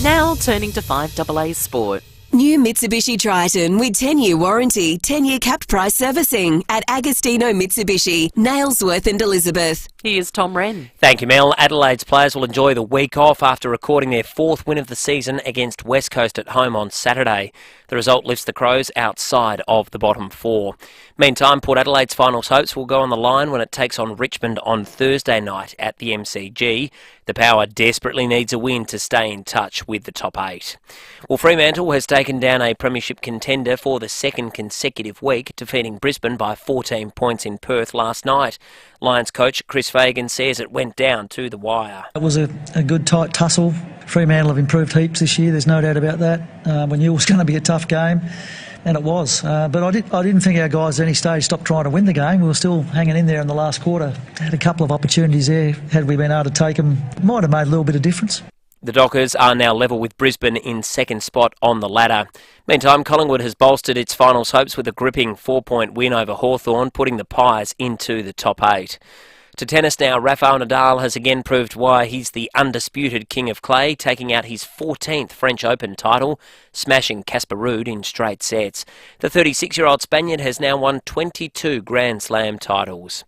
Speaker 2: Now turning to 5AA Sport.
Speaker 3: New Mitsubishi Triton with 10-year warranty, 10-year capped price servicing at Agostino Mitsubishi, Nailsworth and Elizabeth.
Speaker 2: Here's Tom Wren.
Speaker 8: Thank you, Mel. Adelaide's players will enjoy the week off after recording their 4th win of the season against West Coast at home on Saturday. The result lifts the Crows outside of the bottom 4. Meantime, Port Adelaide's finals hopes will go on the line when it takes on Richmond on Thursday night at the MCG. The Power desperately needs a win to stay in touch with the top 8. Well, Fremantle has taken down a premiership contender for the 2nd consecutive week, defeating Brisbane by 14 points in Perth last night. Lions coach Chris Fagan says it went down to the wire.
Speaker 24: It was a good tight tussle. Fremantle have improved heaps this year, there's no doubt about that. We knew it was going to be a tough game, and it was. But I didn't think our guys at any stage stopped trying to win the game. We were still hanging in there in the last quarter. Had a couple of opportunities there. Had we been able to take them, might have made a little bit of difference.
Speaker 8: The Dockers are now level with Brisbane in second spot on the ladder. Meantime, Collingwood has bolstered its finals hopes with a gripping 4-point win over Hawthorn, putting the Pies into the top 8. To tennis now, Rafael Nadal has again proved why he's the undisputed king of clay, taking out his 14th French Open title, smashing Casper Ruud in straight sets. The 36-year-old Spaniard has now won 22 Grand Slam titles.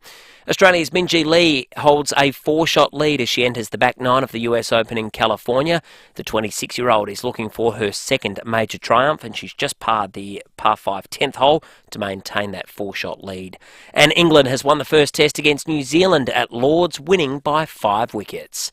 Speaker 8: Australia's Minjee Lee holds a 4-shot lead as she enters the back nine of the US Open in California. The 26-year-old is looking for her second major triumph, and she's just parred the par 5 10th hole to maintain that 4-shot lead. And England has won the first test against New Zealand at Lord's, winning by 5 wickets.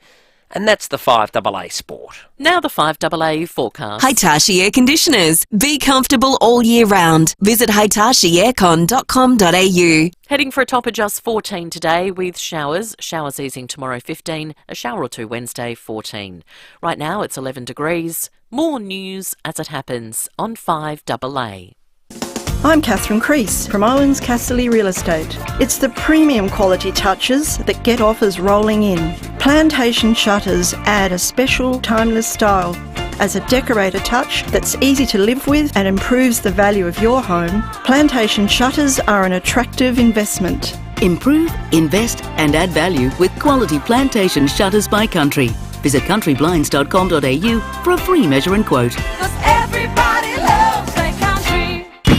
Speaker 8: And that's the 5AA Sport.
Speaker 2: Now the 5AA forecast.
Speaker 3: Hitachi Air Conditioners. Be comfortable all year round. Visit hitachieaircon.com.au.
Speaker 2: Heading for a top of just 14 today with showers. Showers easing tomorrow 15, a shower or two Wednesday 14. Right now it's 11 degrees. More news as it happens on 5AA.
Speaker 6: I'm Catherine Crease from Owens Casterly Real Estate. It's the premium quality touches that get offers rolling in. Plantation shutters add a special timeless style. As a decorator touch that's easy to live with and improves the value of your home, Plantation shutters are an attractive investment.
Speaker 16: Improve, invest and add value with quality Plantation shutters by Country. Visit countryblinds.com.au for a free measure and quote.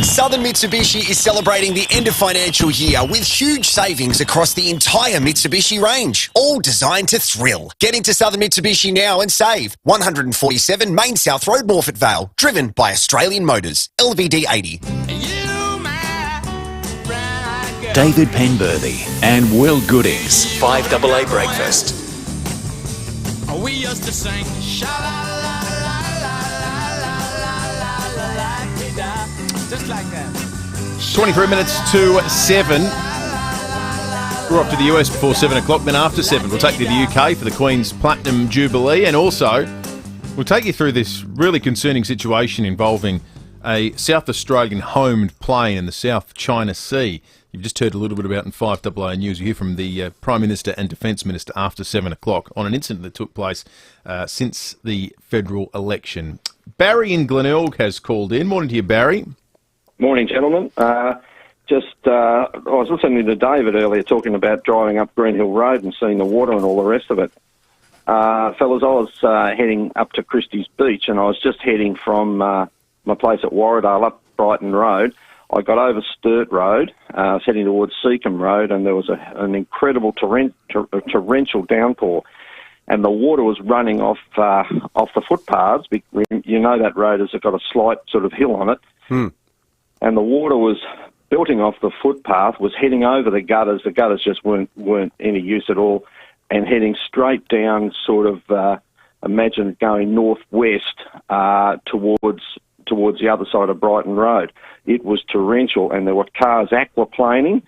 Speaker 7: Southern Mitsubishi is celebrating the end of financial year with huge savings across the entire Mitsubishi range, all designed to thrill. Get into Southern Mitsubishi now and save. 147 Main South Road, Morfett Vale, driven by Australian Motors, LVD 80.
Speaker 4: David Penberthy and Will Goodings, 5AA Breakfast.
Speaker 9: We used to sing just like that.
Speaker 10: 23 minutes to 7. We're off to the US before 7 o'clock, then after 7 we'll take you to the UK for the Queen's Platinum Jubilee, and also we'll take you through this really concerning situation involving a South Australian homed plane in the South China Sea. You've just heard a little bit about in 5AA News. You hear from the Prime Minister and Defence Minister after 7 o'clock on an incident that took place since the federal election. Barry in Glenelg has called in. Morning to you, Barry.
Speaker 12: Morning, gentlemen. I was listening to David earlier talking about driving up Green Hill Road and seeing the water and all the rest of it. Fellas, I was heading up to Christie's Beach, and I was just heading from my place at Warradale up Brighton Road. I got over Sturt Road, I was heading towards Seacombe Road, and there was an incredible torrential downpour, and the water was running off the footpaths. You know that road has got a slight sort of hill on it. And the water was belting off the footpath, was heading over the gutters. The gutters just weren't any use at all, and heading straight down, sort of, imagine going northwest towards the other side of Brighton Road. It was torrential, and there were cars aquaplaning,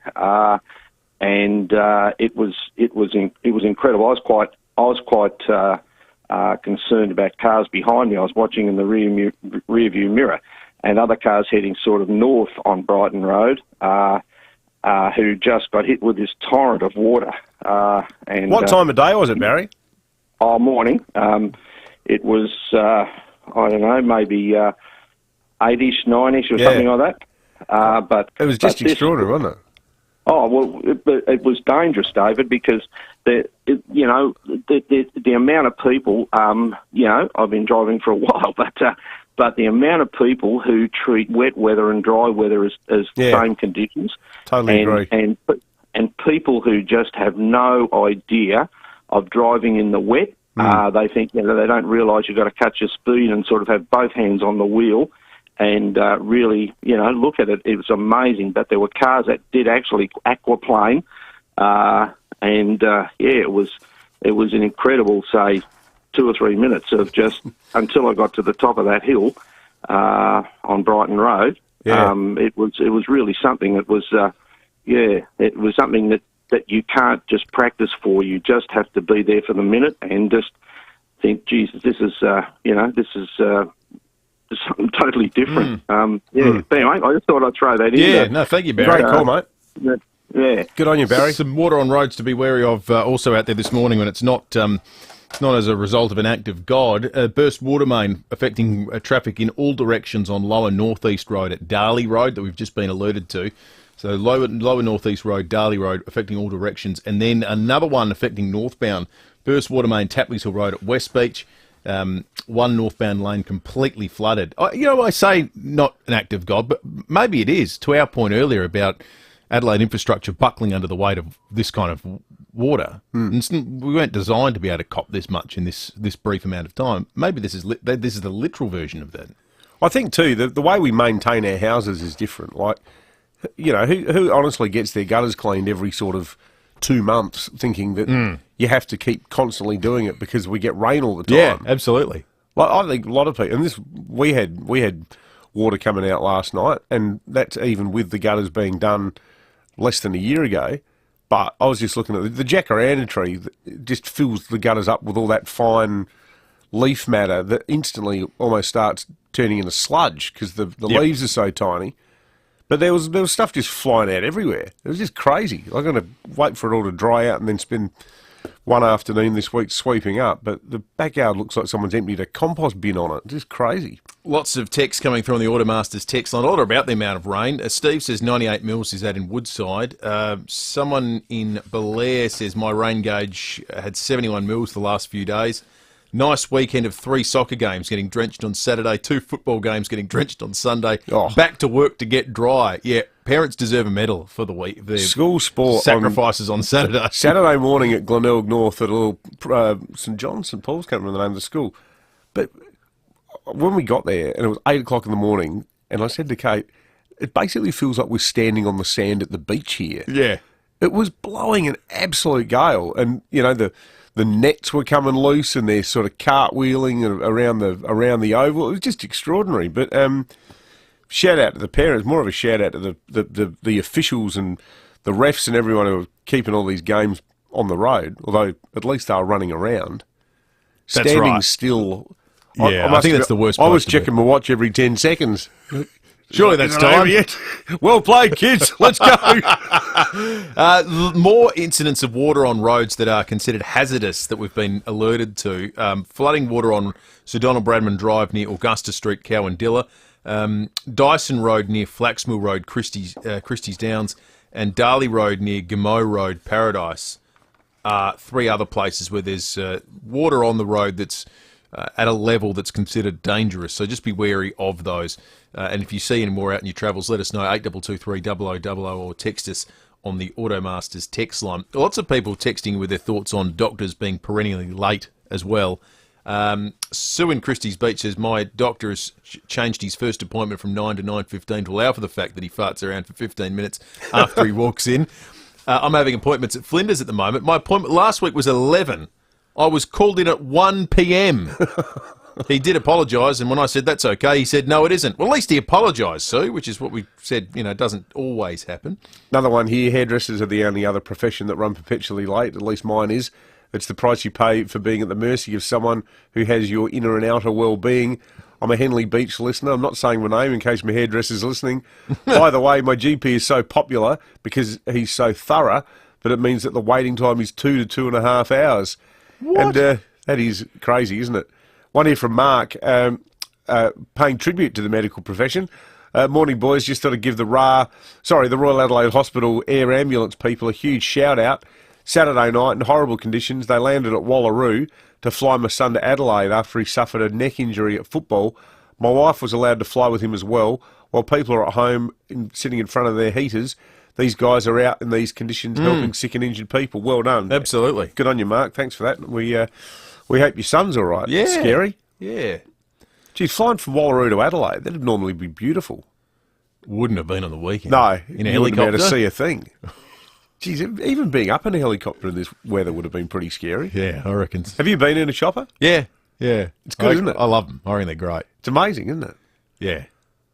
Speaker 12: and it was incredible. I was quite concerned about cars behind me. I was watching in the rear view mirror, and other cars heading sort of north on Brighton Road, who just got hit with this torrent of water. And
Speaker 11: what time of day was it, Barry?
Speaker 12: Morning. It was, I don't know, maybe 8-ish, 9-ish or something like that. But
Speaker 11: it was just extraordinary, wasn't it?
Speaker 12: Oh, well, it was dangerous, David, because the amount of people, I've been driving for a while, but the amount of people who treat wet weather and dry weather as the same conditions.
Speaker 11: Totally agree.
Speaker 12: And people who just have no idea of driving in the wet. They think, they don't realise you've got to cut your speed and sort of have both hands on the wheel and really, look at it. It was amazing. But there were cars that did actually aquaplane, it was an incredible, say, 2 or 3 minutes of just until I got to the top of that hill on Brighton Road. It was really something. It was it was something that you can't just practice for. You just have to be there for the minute and just think, Jesus, this is something totally different. But anyway, I just thought I'd throw that in.
Speaker 10: No, thank you, Barry.
Speaker 11: Great call, mate.
Speaker 12: Yeah.
Speaker 11: Good on you, Barry.
Speaker 10: Some water on roads to be wary of also out there this morning when it's not It's not as a result of an act of God. A burst water main affecting traffic in all directions on Lower North East Road at Darley Road that we've just been alerted to. So Lower North East Road, Darley Road, affecting all directions. And then another one affecting northbound. Burst water main, Tapley's Hill Road at West Beach. One northbound lane completely flooded. I say not an act of God, but maybe it is. To our point earlier about Adelaide infrastructure buckling under the weight of this kind of water. We weren't designed to be able to cop this much in this brief amount of time. Maybe this is the literal version of that.
Speaker 11: I think too the way we maintain our houses is different. Like, who honestly gets their gutters cleaned every sort of 2 months, thinking that you have to keep constantly doing it because we get rain all the time.
Speaker 10: Yeah, absolutely.
Speaker 11: Like, I think a lot of people, and this we had water coming out last night, and that's even with the gutters being done less than a year ago. But I was just looking at the jacaranda tree that just fills the gutters up with all that fine leaf matter that instantly almost starts turning into sludge because the leaves are so tiny. But there was stuff just flying out everywhere. It was just crazy. I'm going to wait for it all to dry out and then spend one afternoon this week sweeping up. But the backyard looks like someone's emptied a compost bin on it. Just crazy.
Speaker 10: Lots of texts coming through on the Automasters text line, all about the amount of rain. Steve says 98 mils is that in Woodside. Someone in Belair says my rain gauge had 71 mils the last few days. Nice weekend of 3 soccer games getting drenched on Saturday, 2 football games getting drenched on Sunday. Back to work to get dry. Yeah, parents deserve a medal for the week. Their
Speaker 11: school sport
Speaker 10: sacrifices on Saturday.
Speaker 11: Saturday morning at Glenelg North at a little St Paul's, can't remember the name of the school. But when we got there, and it was 8 o'clock in the morning, and I said to Kate, it basically feels like we're standing on the sand at the beach here.
Speaker 10: Yeah.
Speaker 11: It was blowing an absolute gale, and the nets were coming loose and they're sort of cartwheeling around the oval. It was just extraordinary. But shout out to the parents, more of a shout out to the officials and the refs and everyone who were keeping all these games on the road, although at least they were running around.
Speaker 10: That's
Speaker 11: Standing
Speaker 10: right.
Speaker 11: still.
Speaker 10: Yeah, I think that's the worst
Speaker 11: I
Speaker 10: place
Speaker 11: was
Speaker 10: to
Speaker 11: checking my watch every 10 seconds.
Speaker 10: Surely that's
Speaker 11: Isn't it
Speaker 10: time.
Speaker 11: over yet? Well played, kids. Let's go.
Speaker 10: More incidents of water on roads that are considered hazardous that we've been alerted to. Flooding water on Sir Donald Bradman Drive near Augusta Street, Cowandilla. Dyson Road near Flaxmill Road, Christie's Downs. And Darley Road near Gamow Road, Paradise. 3 other places where there's water on the road that's at a level that's considered dangerous. So just be wary of those. And if you see any more out in your travels, let us know, 8223 0000, or text us on the Automasters text line. Lots of people texting with their thoughts on doctors being perennially late as well. Sue in Christie's Beach says, my doctor has changed his first appointment from 9 to 9:15 to allow for the fact that he farts around for 15 minutes after he walks in. I'm having appointments at Flinders at the moment. My appointment last week was 11. I was called in at 1 p.m. He did apologise, and when I said that's okay, he said, no, it isn't. Well, at least he apologised, Sue, which is what we said, doesn't always happen.
Speaker 11: Another one here, hairdressers are the only other profession that run perpetually late, at least mine is. It's the price you pay for being at the mercy of someone who has your inner and outer well-being. I'm a Henley Beach listener. I'm not saying my name in case my hairdresser's listening. By the way, my GP is so popular because he's so thorough that it means that the waiting time is 2 to 2.5 hours.
Speaker 10: What?
Speaker 11: And that is crazy, isn't it? One here from Mark, paying tribute to the medical profession. Morning, boys. Just thought to give the Royal Adelaide Hospital Air Ambulance people a huge shout-out. Saturday night, in horrible conditions, they landed at Wallaroo to fly my son to Adelaide after he suffered a neck injury at football. My wife was allowed to fly with him as well. While people are at home sitting in front of their heaters, these guys are out in these conditions helping sick and injured people. Well done.
Speaker 10: Absolutely. Good
Speaker 11: on you, Mark. Thanks for that. We hope your son's all right.
Speaker 10: Yeah.
Speaker 11: Scary.
Speaker 10: Yeah.
Speaker 11: Geez, flying from Wallaroo to Adelaide, that'd normally be beautiful.
Speaker 10: Wouldn't have been on the weekend.
Speaker 11: No.
Speaker 10: In a
Speaker 11: you wouldn't
Speaker 10: helicopter.
Speaker 11: be able to see a thing. Geez, even being up in a helicopter in this weather would have been pretty scary.
Speaker 10: Yeah, I reckon.
Speaker 11: Have you been in a chopper?
Speaker 10: Yeah.
Speaker 11: It's good, isn't it?
Speaker 10: I love them. I reckon they're great.
Speaker 11: It's amazing, isn't it?
Speaker 10: Yeah.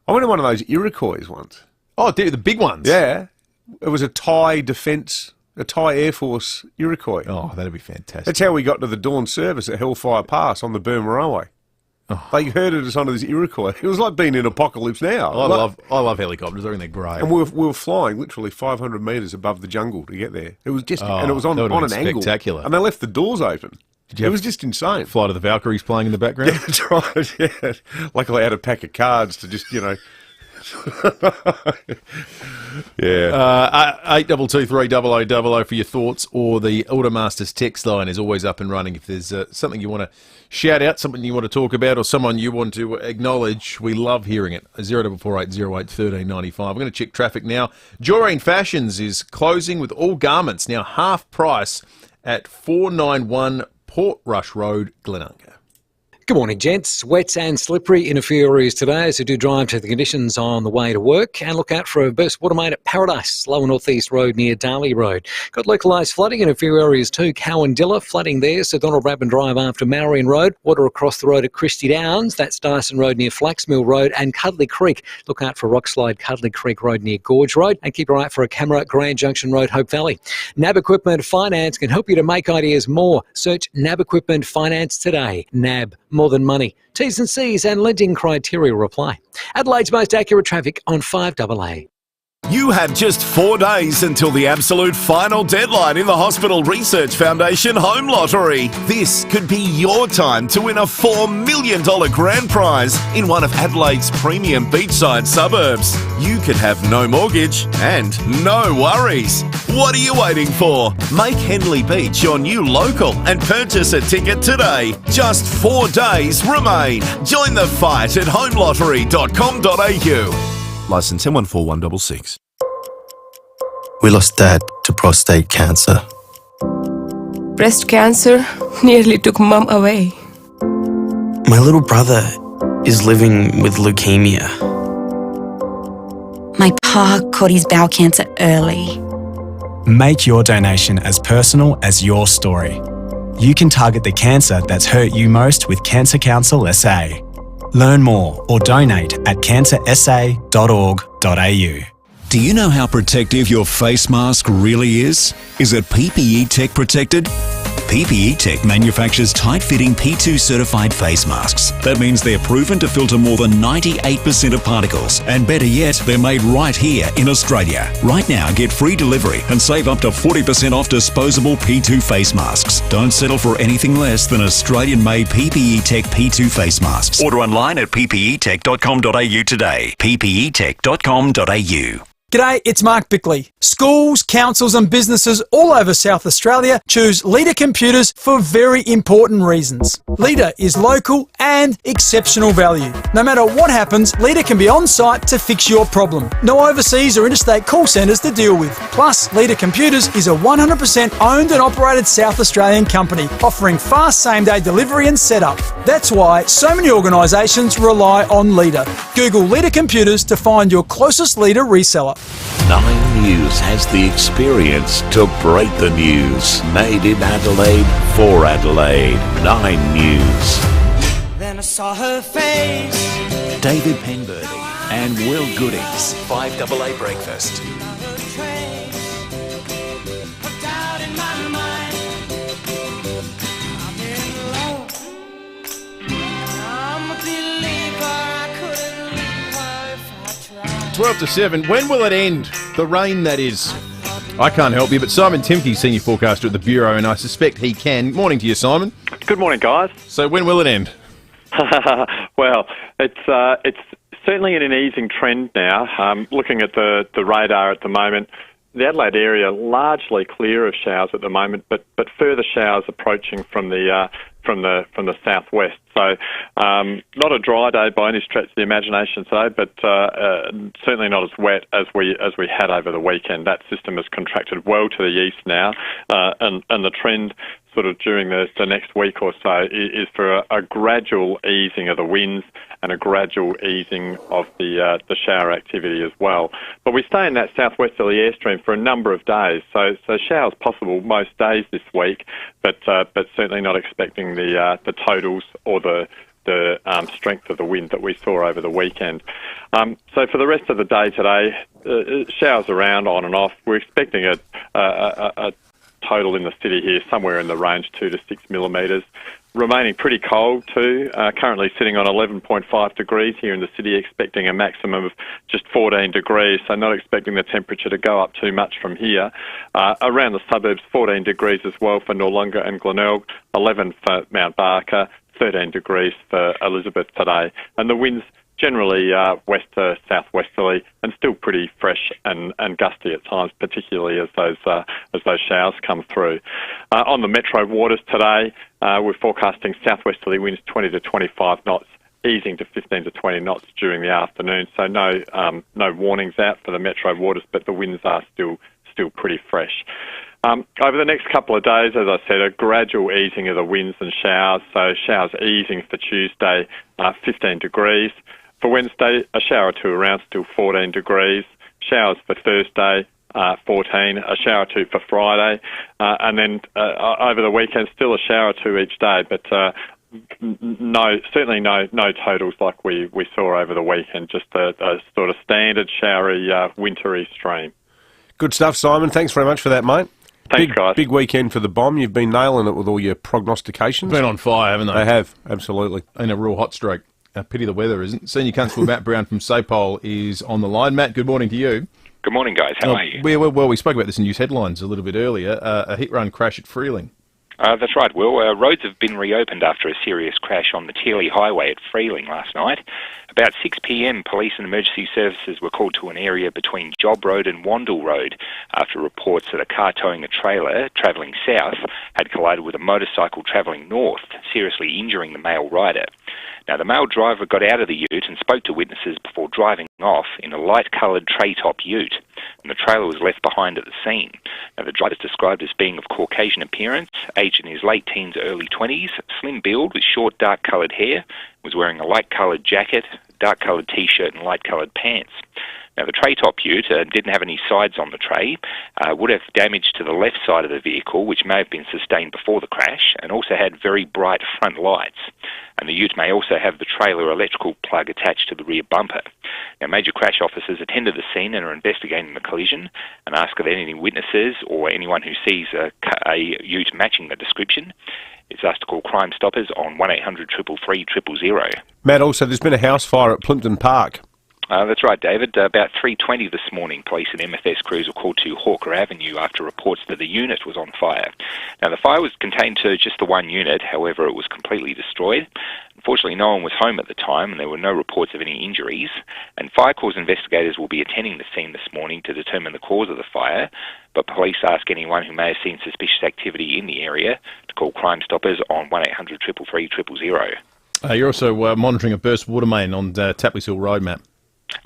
Speaker 11: I went in one of those Iroquois once.
Speaker 10: Oh, dude, the big ones?
Speaker 11: Yeah. It was a Thai Air Force Iroquois.
Speaker 10: Oh, that'd be fantastic.
Speaker 11: That's how we got to the dawn service at Hellfire Pass on the Burma Railway. Oh. They herded us onto this Iroquois. It was like being in Apocalypse Now.
Speaker 10: I love helicopters. I think they're great.
Speaker 11: And we were flying literally 500 metres above the jungle to get there. It was just, and it was on an angle.
Speaker 10: Spectacular.
Speaker 11: And they left the doors open. It was just insane.
Speaker 10: Flight of the Valkyries playing in the background?
Speaker 11: That's right, yeah. Luckily I had a pack of cards to just, Yeah.
Speaker 10: 82230000 for your thoughts, or the Automasters text line is always up and running. If there's something you want to shout out, something you want to talk about, or someone you want to acknowledge, we love hearing it. 0448081395. I'm going to check traffic now. Joreen Fashions is closing with all garments now half price at 491 Portrush Road, Glenunga.
Speaker 1: Good morning, gents. Wet and slippery in a few areas today, so do drive to the conditions on the way to work, and look out for a burst water main at Paradise, Lower North East Road near Darley Road. Got localised flooding in a few areas too. Cowandilla, flooding there, so Donald Brabham Drive after Marion Road. Water across the road at Christie Downs, that's Dyson Road near Flaxmill Road, and Cuddly Creek. Look out for Rockslide, Cuddly Creek Road near Gorge Road, and keep your eye out for a camera at Grand Junction Road, Hope Valley. NAB Equipment Finance can help you to make ideas more. Search NAB Equipment Finance today. NAB, more than money. T's and C's and lending criteria apply. Adelaide's most accurate traffic on 5AA.
Speaker 13: You have just 4 days until the absolute final deadline in the Hospital Research Foundation Home Lottery. This could be your time to win a $4 million grand prize in one of Adelaide's premium beachside suburbs. You could have no mortgage and no worries. What are you waiting for? Make Henley Beach your new local and purchase a ticket today. Just 4 days remain. Join the fight at homelottery.com.au.
Speaker 14: Licence M141166.
Speaker 15: We lost Dad to prostate cancer.
Speaker 25: Breast cancer nearly took Mum away.
Speaker 15: My little brother is living with leukemia.
Speaker 26: My pa caught his bowel cancer early.
Speaker 27: Make your donation as personal as your story. You can target the cancer that's hurt you most with Cancer Council SA. Learn more or donate at cancersa.org.au.
Speaker 4: Do you know how protective your face mask really is? Is it PPE Tech protected? PPE Tech manufactures tight-fitting P2 certified face masks. That means they're proven to filter more than 98% of particles. And better yet, they're made right here in Australia. Right now, get free delivery and save up to 40% off disposable P2 face masks. Don't settle for anything less than Australian-made PPE Tech P2 face masks. Order online at ppetech.com.au today. ppetech.com.au.
Speaker 28: G'day, it's Mark Bickley. Schools, councils and businesses all over South Australia choose Leader Computers for very important reasons. Leader is local and exceptional value. No matter what happens, Leader can be on site to fix your problem. No overseas or interstate call centres to deal with. Plus, Leader Computers is a 100% owned and operated South Australian company, offering fast same-day delivery and setup. That's why so many organisations rely on Leader. Google Leader Computers to find your closest Leader reseller.
Speaker 18: 9 News has the experience to break the news. Made in Adelaide for Adelaide. 9 News.
Speaker 29: Then I saw her face.
Speaker 4: David Penberthy and Will Goodings. 5AA Breakfast.
Speaker 10: 12 to 7. When will it end? The rain, that is. I can't help you, but Simon Timke, senior forecaster at the Bureau, and I suspect he can. Morning to you, Simon.
Speaker 30: Good morning, guys.
Speaker 10: So when will it end?
Speaker 30: Well, it's certainly in an easing trend now. Looking at the radar at the moment, the Adelaide area largely clear of showers at the moment, but further showers approaching from the southwest. So not a dry day by any stretch of the imagination today, but certainly not as wet as we had over the weekend. That system has contracted well to the east now, and the trend sort of during the next week or so is for a gradual easing of the winds and a gradual easing of the shower activity as well. But we stay in that southwesterly airstream for a number of days, so showers possible most days this week, but certainly not expecting the totals or the strength of the wind that we saw over the weekend. So for the rest of the day today, showers around on and off. We're expecting a total in the city here somewhere in the range 2 to 6 millimetres. remaining pretty cold too. Currently sitting on 11.5 degrees here in the city, expecting a maximum of just 14 degrees, so not expecting the temperature to go up too much from here. Around the suburbs, 14 degrees as well for Noarlunga and Glenelg, 11 for Mount Barker, 13 degrees for Elizabeth today. And the winds generally west to southwesterly and still pretty fresh and gusty at times, particularly as those showers come through. On the metro waters today, we're forecasting southwesterly winds 20 to 25 knots, easing to 15 to 20 knots during the afternoon. So no warnings out for the metro waters, but the winds are still pretty fresh. Over the next couple of days, as I said, a gradual easing of the winds and showers. So showers easing for Tuesday, 15 degrees. For Wednesday, a shower or two around, still 14 degrees. Showers for Thursday, 14. A shower or two for Friday. And then over the weekend, still a shower or two each day. But certainly no totals like we saw over the weekend. Just a sort of standard showery, wintry stream.
Speaker 11: Good stuff, Simon. Thanks very much for that, mate.
Speaker 30: Thanks, guys.
Speaker 11: Big weekend for the bomb. You've been nailing it with all your prognostications.
Speaker 10: Been on fire, haven't they?
Speaker 11: They have, absolutely.
Speaker 10: In a real hot streak. Pity the weather isn't. Senior Constable Matt Brown from SAPOL is on the line. Matt, good morning to you.
Speaker 3: Good morning, guys. How are you?
Speaker 10: Well, we spoke about this in news headlines a little bit earlier. A hit-run crash at Freeling.
Speaker 3: That's right, Will. Roads have been reopened after a serious crash on the Tearley Highway at Freeling last night. About 6 p.m, police and emergency services were called to an area between Job Road and Wandle Road after reports that a car towing a trailer travelling south had collided with a motorcycle travelling north, seriously injuring the male rider. Now, the male driver got out of the ute and spoke to witnesses before driving off in a light-coloured tray-top ute, and the trailer was left behind at the scene. Now, the driver is described as being of Caucasian appearance, aged in his late teens, early 20s, slim build with short, dark-coloured hair, was wearing a light-coloured jacket, dark-coloured T-shirt and light-coloured pants. Now, the tray-top ute didn't have any sides on the tray, would have damage to the left side of the vehicle, which may have been sustained before the crash, and also had very bright front lights. And the ute may also have the trailer electrical plug attached to the rear bumper. Now, major crash officers attended the scene and are investigating the collision and ask that any witnesses or anyone who sees a ute matching the description is asked to call Crime Stoppers on 1800 333 000.
Speaker 11: Matt, also, there's been a house fire at Plimpton Park.
Speaker 3: That's right, David. About 3:20 this morning, police and MFS crews were called to Hawker Avenue after reports that the unit was on fire. Now, the fire was contained to just the one unit, however, it was completely destroyed. Unfortunately, no one was home at the time, and there were no reports of any injuries. And fire cause investigators will be attending the scene this morning to determine the cause of the fire, but police ask anyone who may have seen suspicious activity in the area to call Crime Stoppers on 1800 333 000.
Speaker 10: You're also monitoring a burst water main on Tapley's Hill Road, Matt.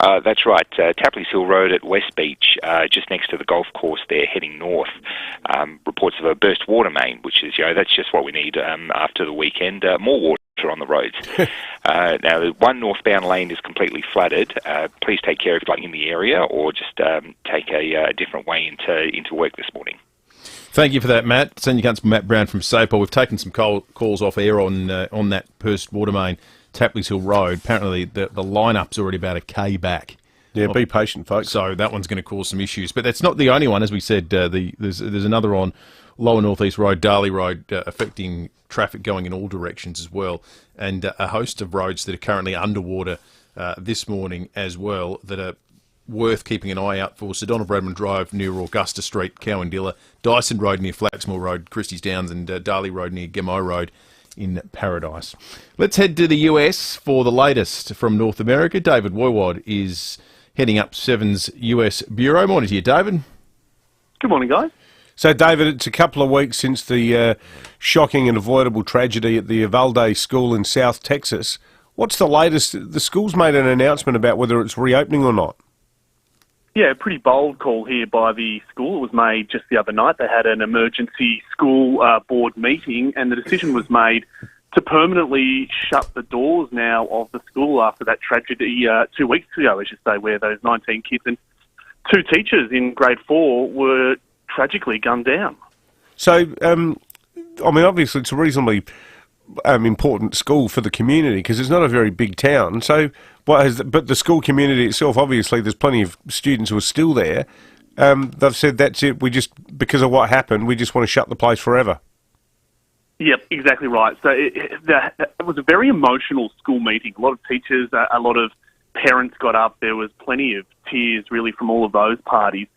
Speaker 3: That's right. Tapley's Hill Road at West Beach, just next to the golf course there, heading north. Reports of a burst water main, which is, that's just what we need after the weekend. More water on the roads. Now, the one northbound lane is completely flooded. Please take care if you're in the area, or just take a different way into work this morning.
Speaker 10: Thank you for that, Matt. Senior Constable Matt Brown from SAPOL. We've taken some calls off air on that burst water main. Tapley's Hill Road. Apparently, the lineup's already about a K back.
Speaker 11: Yeah, be patient, folks.
Speaker 10: So that one's going to cause some issues. But that's not the only one. As we said, there's another on Lower North East Road, Darley Road, affecting traffic going in all directions as well. And a host of roads that are currently underwater this morning as well that are worth keeping an eye out for. Sir Donald Bradman Drive near Augusta Street, Cowandilla, Dyson Road near Flaxmore Road, Christie's Downs, and Darley Road near Gemmo Road in Paradise. Let's head to the US for the latest from North America. David Woiwod is heading up Seven's US Bureau. Morning to you, David.
Speaker 5: Good morning, guys.
Speaker 11: So, David, it's a couple of weeks since the shocking and avoidable tragedy at the Uvalde School in South Texas. What's the latest? The school's made an announcement about whether it's reopening or not.
Speaker 5: Yeah, a pretty bold call here by the school. It was made just the other night. They had an emergency school board meeting, and the decision was made to permanently shut the doors now of the school after that tragedy 2 weeks ago, I should say, where those 19 kids and 2 teachers in grade 4 were tragically gunned down.
Speaker 11: So, obviously it's a reasonably important school for the community because it's not a very big town. So, but the school community itself, obviously, there's plenty of students who are still there. They've said that's it. Because of what happened, we just want to shut the place forever.
Speaker 5: Yep, exactly right. So it was a very emotional school meeting. A lot of teachers, a lot of parents got up. There was plenty of tears, really, from all of those parties.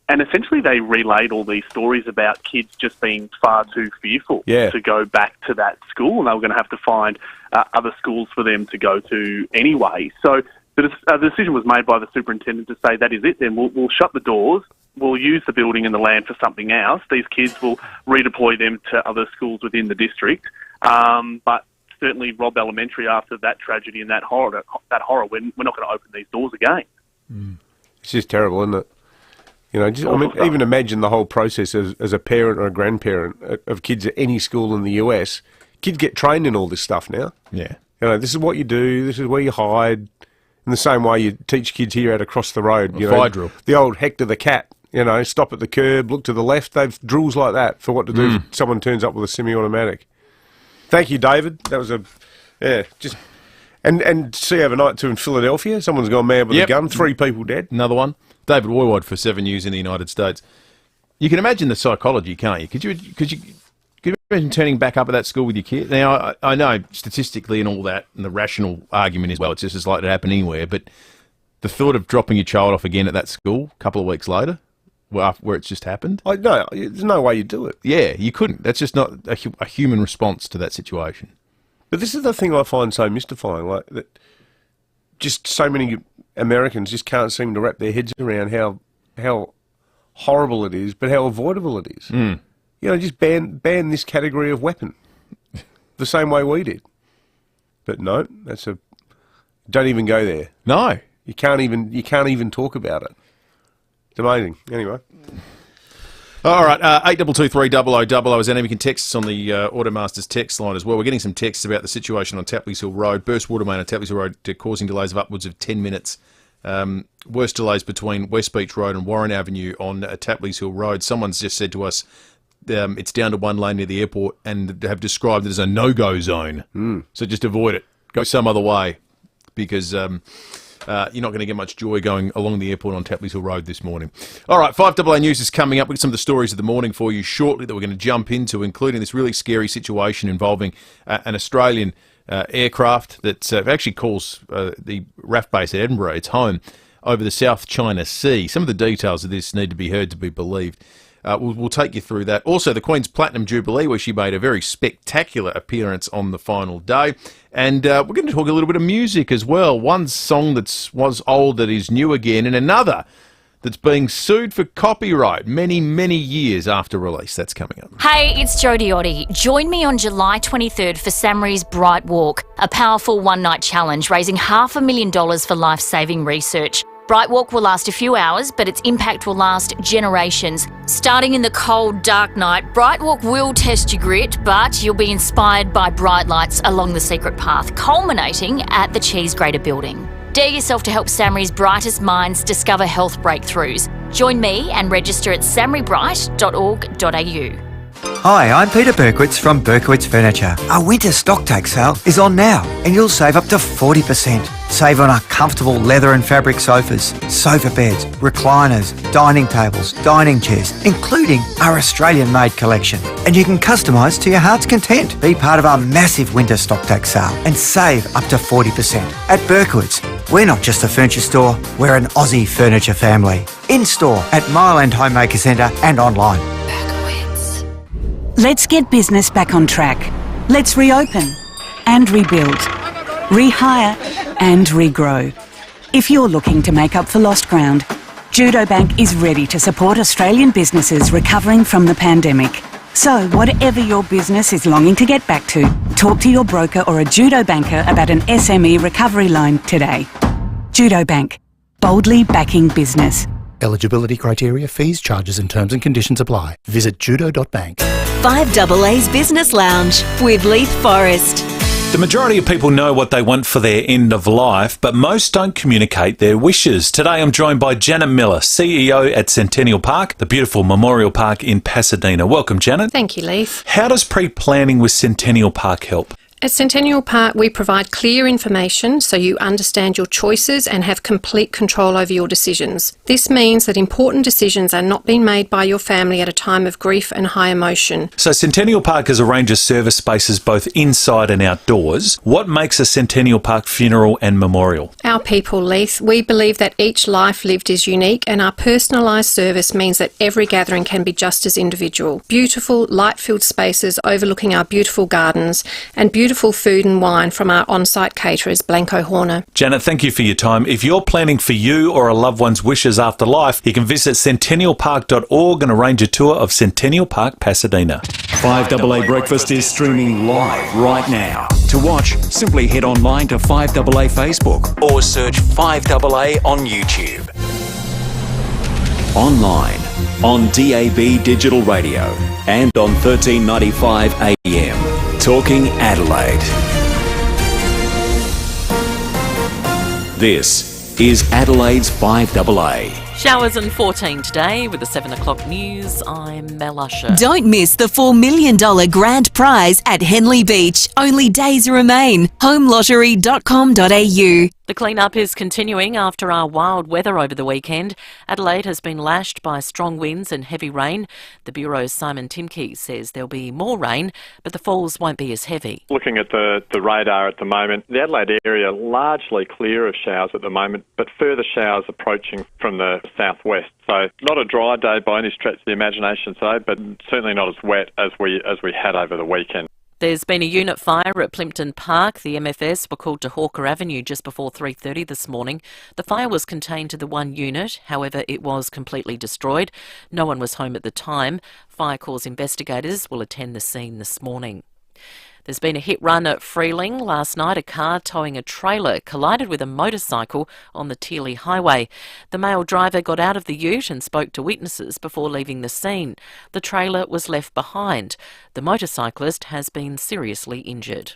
Speaker 5: And essentially they relayed all these stories about kids just being far too fearful to go back to that school, and they were going to have to find other schools for them to go to anyway. So the decision was made by the superintendent to say, that is it, then we'll shut the doors, we'll use the building and the land for something else. These kids will redeploy them to other schools within the district. But certainly Robb Elementary, after that tragedy and that horror, we're not going to open these doors again.
Speaker 11: It's just terrible, isn't it? You know, even imagine the whole process as a parent or a grandparent of kids at any school in the US. Kids get trained in all this stuff now.
Speaker 10: Yeah.
Speaker 11: You know, this is what you do, this is where you hide. In the same way you teach kids here how to cross the road.
Speaker 10: Fire drill.
Speaker 11: The old Hector the cat, stop at the curb, look to the left. They've drills like that for what to do if someone turns up with a semi-automatic. Thank you, David. That was And see overnight too in Philadelphia, someone's gone mad with a gun, 3 people dead.
Speaker 10: Another one. David Woyward for 7 News in the United States. You can imagine the psychology, can't you? Could you imagine turning back up at that school with your kid? Now, I know statistically and all that, and the rational argument is, well, it's just as likely to happen anywhere, but the thought of dropping your child off again at that school a couple of weeks later, where it's just happened?
Speaker 11: No, there's no way you'd do it.
Speaker 10: Yeah, you couldn't. That's just not a human response to that situation.
Speaker 11: But this is the thing I find so mystifying, like that just so many Americans just can't seem to wrap their heads around how horrible it is, but how avoidable it is. Just ban this category of weapon the same way we did. But no, don't even go there.
Speaker 10: No,
Speaker 11: you can't even talk about it. It's amazing. Anyway.
Speaker 10: All right, 8223 is our name. You can text us on the Automasters text line as well. We're getting some texts about the situation on Tapleys Hill Road. Burst water main on Tapleys Hill Road causing delays of upwards of 10 minutes. Worst delays between West Beach Road and Warren Avenue on Tapleys Hill Road. Someone's just said to us it's down to 1 lane near the airport and have described it as a no-go zone. So just avoid it. Go some other way because you're not going to get much joy going along the airport on Tapleys Hill Road this morning. All right, 5AA News is coming up. We've got some of the stories of the morning for you shortly that we're going to jump into, including this really scary situation involving an Australian aircraft that actually calls the RAF base at Edinburgh its home over the South China Sea. Some of the details of this need to be heard to be believed. We'll take you through that. Also, the Queen's Platinum Jubilee, where she made a very spectacular appearance on the final day. And we're going to talk a little bit of music as well. One song that was old that is new again, and another that's being sued for copyright many, many years after release. That's coming up.
Speaker 2: Hey, it's Jodie Oddie. Join me on July 23rd for SAMRI's Bright Walk, a powerful one-night challenge raising $500,000 for life-saving research. Bright Walk will last a few hours, but its impact will last generations. Starting in the cold, dark night, Bright Walk will test your grit, but you'll be inspired by bright lights along the secret path, culminating at the Cheese Grater building. Dare yourself to help SAMRI's brightest minds discover health breakthroughs. Join me and register at samribright.org.au.
Speaker 6: Hi, I'm Peter Berkowitz from Berkowitz Furniture. Our winter stock take sale is on now and you'll save up to 40%. Save on our comfortable leather and fabric sofas, sofa beds, recliners, dining tables, dining chairs, including our Australian-made collection. And you can customise to your heart's content. Be part of our massive winter stock take sale and save up to 40%. At Berkowitz, we're not just a furniture store, we're an Aussie furniture family. In-store at Mile End Homemaker Centre and online.
Speaker 26: Let's get business back on track. Let's reopen and rebuild, rehire and regrow. If you're looking to make up for lost ground, Judo Bank is ready to support Australian businesses recovering from the pandemic. So whatever your business is longing to get back to, talk to your broker or a Judo banker about an SME recovery loan today. Judo Bank, boldly backing business.
Speaker 8: Eligibility criteria, fees, charges and terms and conditions apply. Visit judo.bank.
Speaker 17: 5AA's Business Lounge with Leith Forrest.
Speaker 19: The majority of people know what they want for their end of life, but most don't communicate their wishes. Today I'm joined by Janet Miller, CEO at Centennial Park, the beautiful memorial park in Pasadena. Welcome, Janet.
Speaker 20: Thank you, Leith.
Speaker 19: How does pre-planning with Centennial Park help?
Speaker 1: At Centennial Park, we provide clear information so you understand your choices and have complete control over your decisions. This means that important decisions are not being made by your family at a time of grief and high emotion.
Speaker 19: So Centennial Park has a range of service spaces both inside and outdoors. What makes a Centennial Park funeral and memorial?
Speaker 1: Our people, Leith, we believe that each life lived is unique, and our personalised service means that every gathering can be just as individual. Beautiful, light-filled spaces overlooking our beautiful gardens and beautiful food and wine from our on-site caterers, Blanco Horner.
Speaker 19: Janet, thank you for your time. If you're planning for you or a loved one's wishes after life, you can visit centennialpark.org and arrange a tour of Centennial Park, Pasadena.
Speaker 4: 5AA Breakfast is streaming live right now. To watch, simply head online to 5AA Facebook or search 5AA on YouTube. Online, on DAB Digital Radio and on 1395 AM. Talking Adelaide. This is Adelaide's 5AA.
Speaker 7: Showers and 14 today with the 7 o'clock news. I'm Mel Usher.
Speaker 17: Don't miss the $4 million grand prize at Henley Beach. Only days remain. homelottery.com.au.
Speaker 7: The clean-up is continuing after our wild weather over the weekend. Adelaide has been lashed by strong winds and heavy rain. The Bureau's Simon Timke says there'll be more rain, but the falls won't be as heavy.
Speaker 30: Looking at the radar at the moment, the Adelaide area largely clear of showers at the moment, but further showers approaching from the southwest. So not a dry day by any stretch of the imagination today, but certainly not as wet as we had over the weekend.
Speaker 7: There's been a unit fire at Plimpton Park. The MFS were called to Hawker Avenue just before 3:30 this morning. The fire was contained to the one unit, however it was completely destroyed. No one was home at the time. Fire Corps investigators will attend the scene this morning. There's been a hit run at Freeling. Last night, a car towing a trailer collided with a motorcycle on the Teely Highway. The male driver got out of the ute and spoke to witnesses before leaving the scene. The trailer was left behind. The motorcyclist has been seriously injured.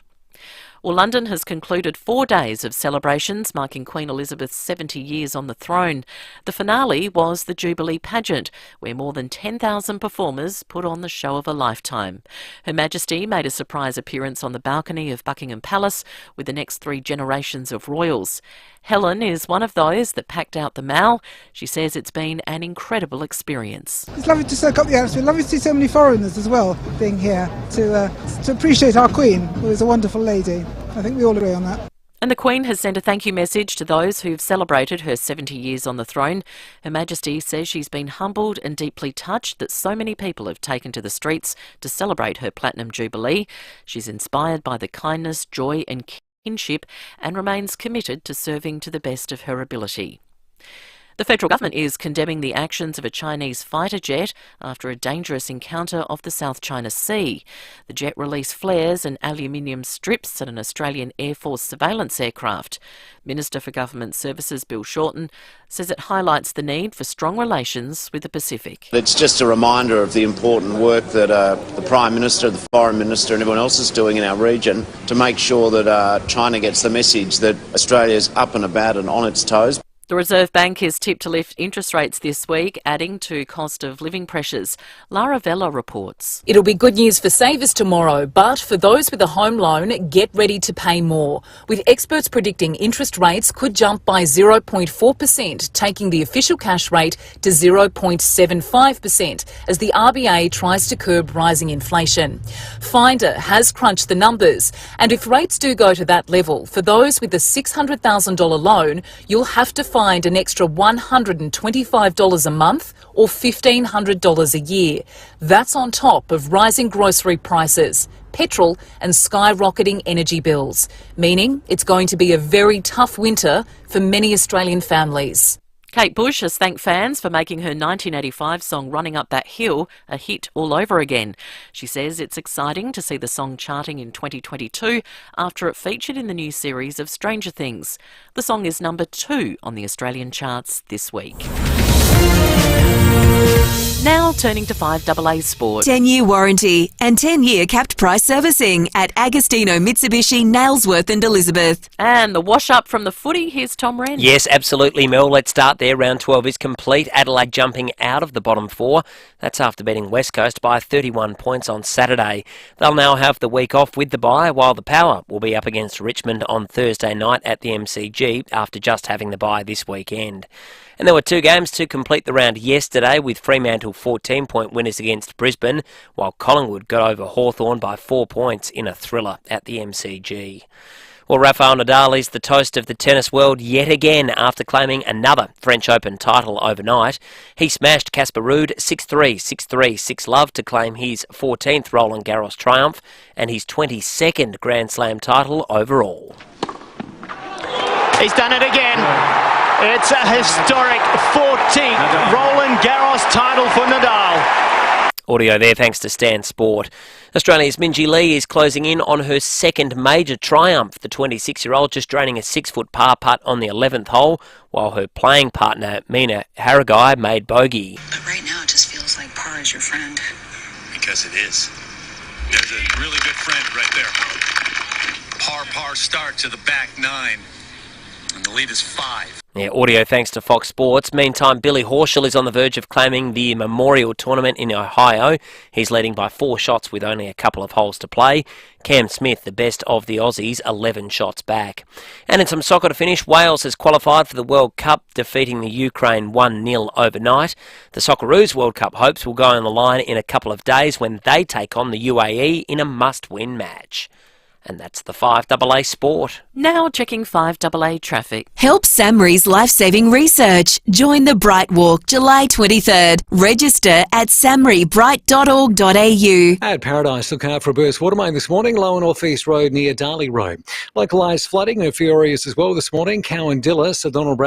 Speaker 7: Well, London has concluded 4 days of celebrations marking Queen Elizabeth's 70 years on the throne. The finale was the Jubilee pageant, where more than 10,000 performers put on the show of a lifetime. Her Majesty made a surprise appearance on the balcony of Buckingham Palace with the next 3 generations of royals. Helen is one of those that packed out the mall. She says it's been an incredible experience.
Speaker 9: It's lovely to soak up the atmosphere. Lovely to see so many foreigners as well being here to appreciate our Queen, who is a wonderful lady. I think we all agree on that.
Speaker 7: And the Queen has sent a thank you message to those who've celebrated her 70 years on the throne. Her Majesty says she's been humbled and deeply touched that so many people have taken to the streets to celebrate her Platinum Jubilee. She's inspired by the kindness, joy and kinship and remains committed to serving to the best of her ability. The federal government is condemning the actions of a Chinese fighter jet after a dangerous encounter off the South China Sea. The jet released flares and aluminium strips at an Australian Air Force surveillance aircraft. Minister for Government Services Bill Shorten says it highlights the need for strong relations with the Pacific.
Speaker 12: It's just a reminder of the important work that the Prime Minister, the Foreign Minister and everyone else is doing in our region to make sure that China gets the message that Australia is up and about and on its toes.
Speaker 7: The Reserve Bank is tipped to lift interest rates this week, adding to cost of living pressures. Lara Vella reports.
Speaker 16: It'll be good news for savers tomorrow, but for those with a home loan, get ready to pay more, with experts predicting interest rates could jump by 0.4%, taking the official cash rate to 0.75% as the RBA tries to curb rising inflation. Finder has crunched the numbers, and if rates do go to that level, for those with a $600,000 loan, you'll have to find an extra $125 a month or $1,500 a year. That's on top of rising grocery prices, petrol and skyrocketing energy bills, meaning it's going to be a very tough winter for many Australian families.
Speaker 7: Kate Bush has thanked fans for making her 1985 song Running Up That Hill a hit all over again. She says it's exciting to see the song charting in 2022 after it featured in the new series of Stranger Things. The song is number 2 on the Australian charts this week. Now turning to 5AA Sport.
Speaker 17: 10-year warranty and 10-year capped price servicing at Agostino Mitsubishi, Nailsworth and Elizabeth.
Speaker 7: And the wash-up from the footy, here's Tom Wren.
Speaker 13: Yes, absolutely, Mel. Let's start there. Round 12 is complete. Adelaide jumping out of the bottom four. That's after beating West Coast by 31 points on Saturday. They'll now have the week off with the bye, while the Power will be up against Richmond on Thursday night at the MCG after just having the bye this weekend. And there were two games to complete the round yesterday, with Fremantle 14-point winners against Brisbane, while Collingwood got over Hawthorn by 4 points in a thriller at the MCG. Well, Rafael Nadal is the toast of the tennis world yet again after claiming another French Open title overnight. He smashed Casper Ruud 6-3, 6-3, 6-love to claim his 14th Roland Garros triumph and his 22nd Grand Slam title overall.
Speaker 14: He's done it again. It's a historic 14th Roland Garros title for Nadal.
Speaker 13: Audio there thanks to Stan Sport. Australia's Minjee Lee is closing in on her second major triumph. The 26-year-old just draining a 6-foot par putt on the 11th hole, while her playing partner Mina Haragai made bogey.
Speaker 15: But right now it just feels like par is your friend.
Speaker 20: Because it is. There's a really good friend right there. Par start to the back nine. And the lead is 5.
Speaker 13: Yeah, audio thanks to Fox Sports. Meantime, Billy Horschel is on the verge of claiming the Memorial Tournament in Ohio. He's leading by 4 shots with only a couple of holes to play. Cam Smith, the best of the Aussies, 11 shots back. And in some soccer to finish, Wales has qualified for the World Cup, defeating the Ukraine 1-0 overnight. The Socceroos World Cup hopes will go on the line in a couple of days when they take on the UAE in a must-win match. And that's the 5AA Sport.
Speaker 7: Now checking 5AA traffic.
Speaker 17: Help SAMRE's life-saving research. Join the Bright Walk July 23rd. Register at samrebright.org.au.
Speaker 21: At Paradise, look out for a burst water main this morning, Lower North East Road near Darley Road. Localised flooding, and furious as well this morning, Cowandilla, Sir Donald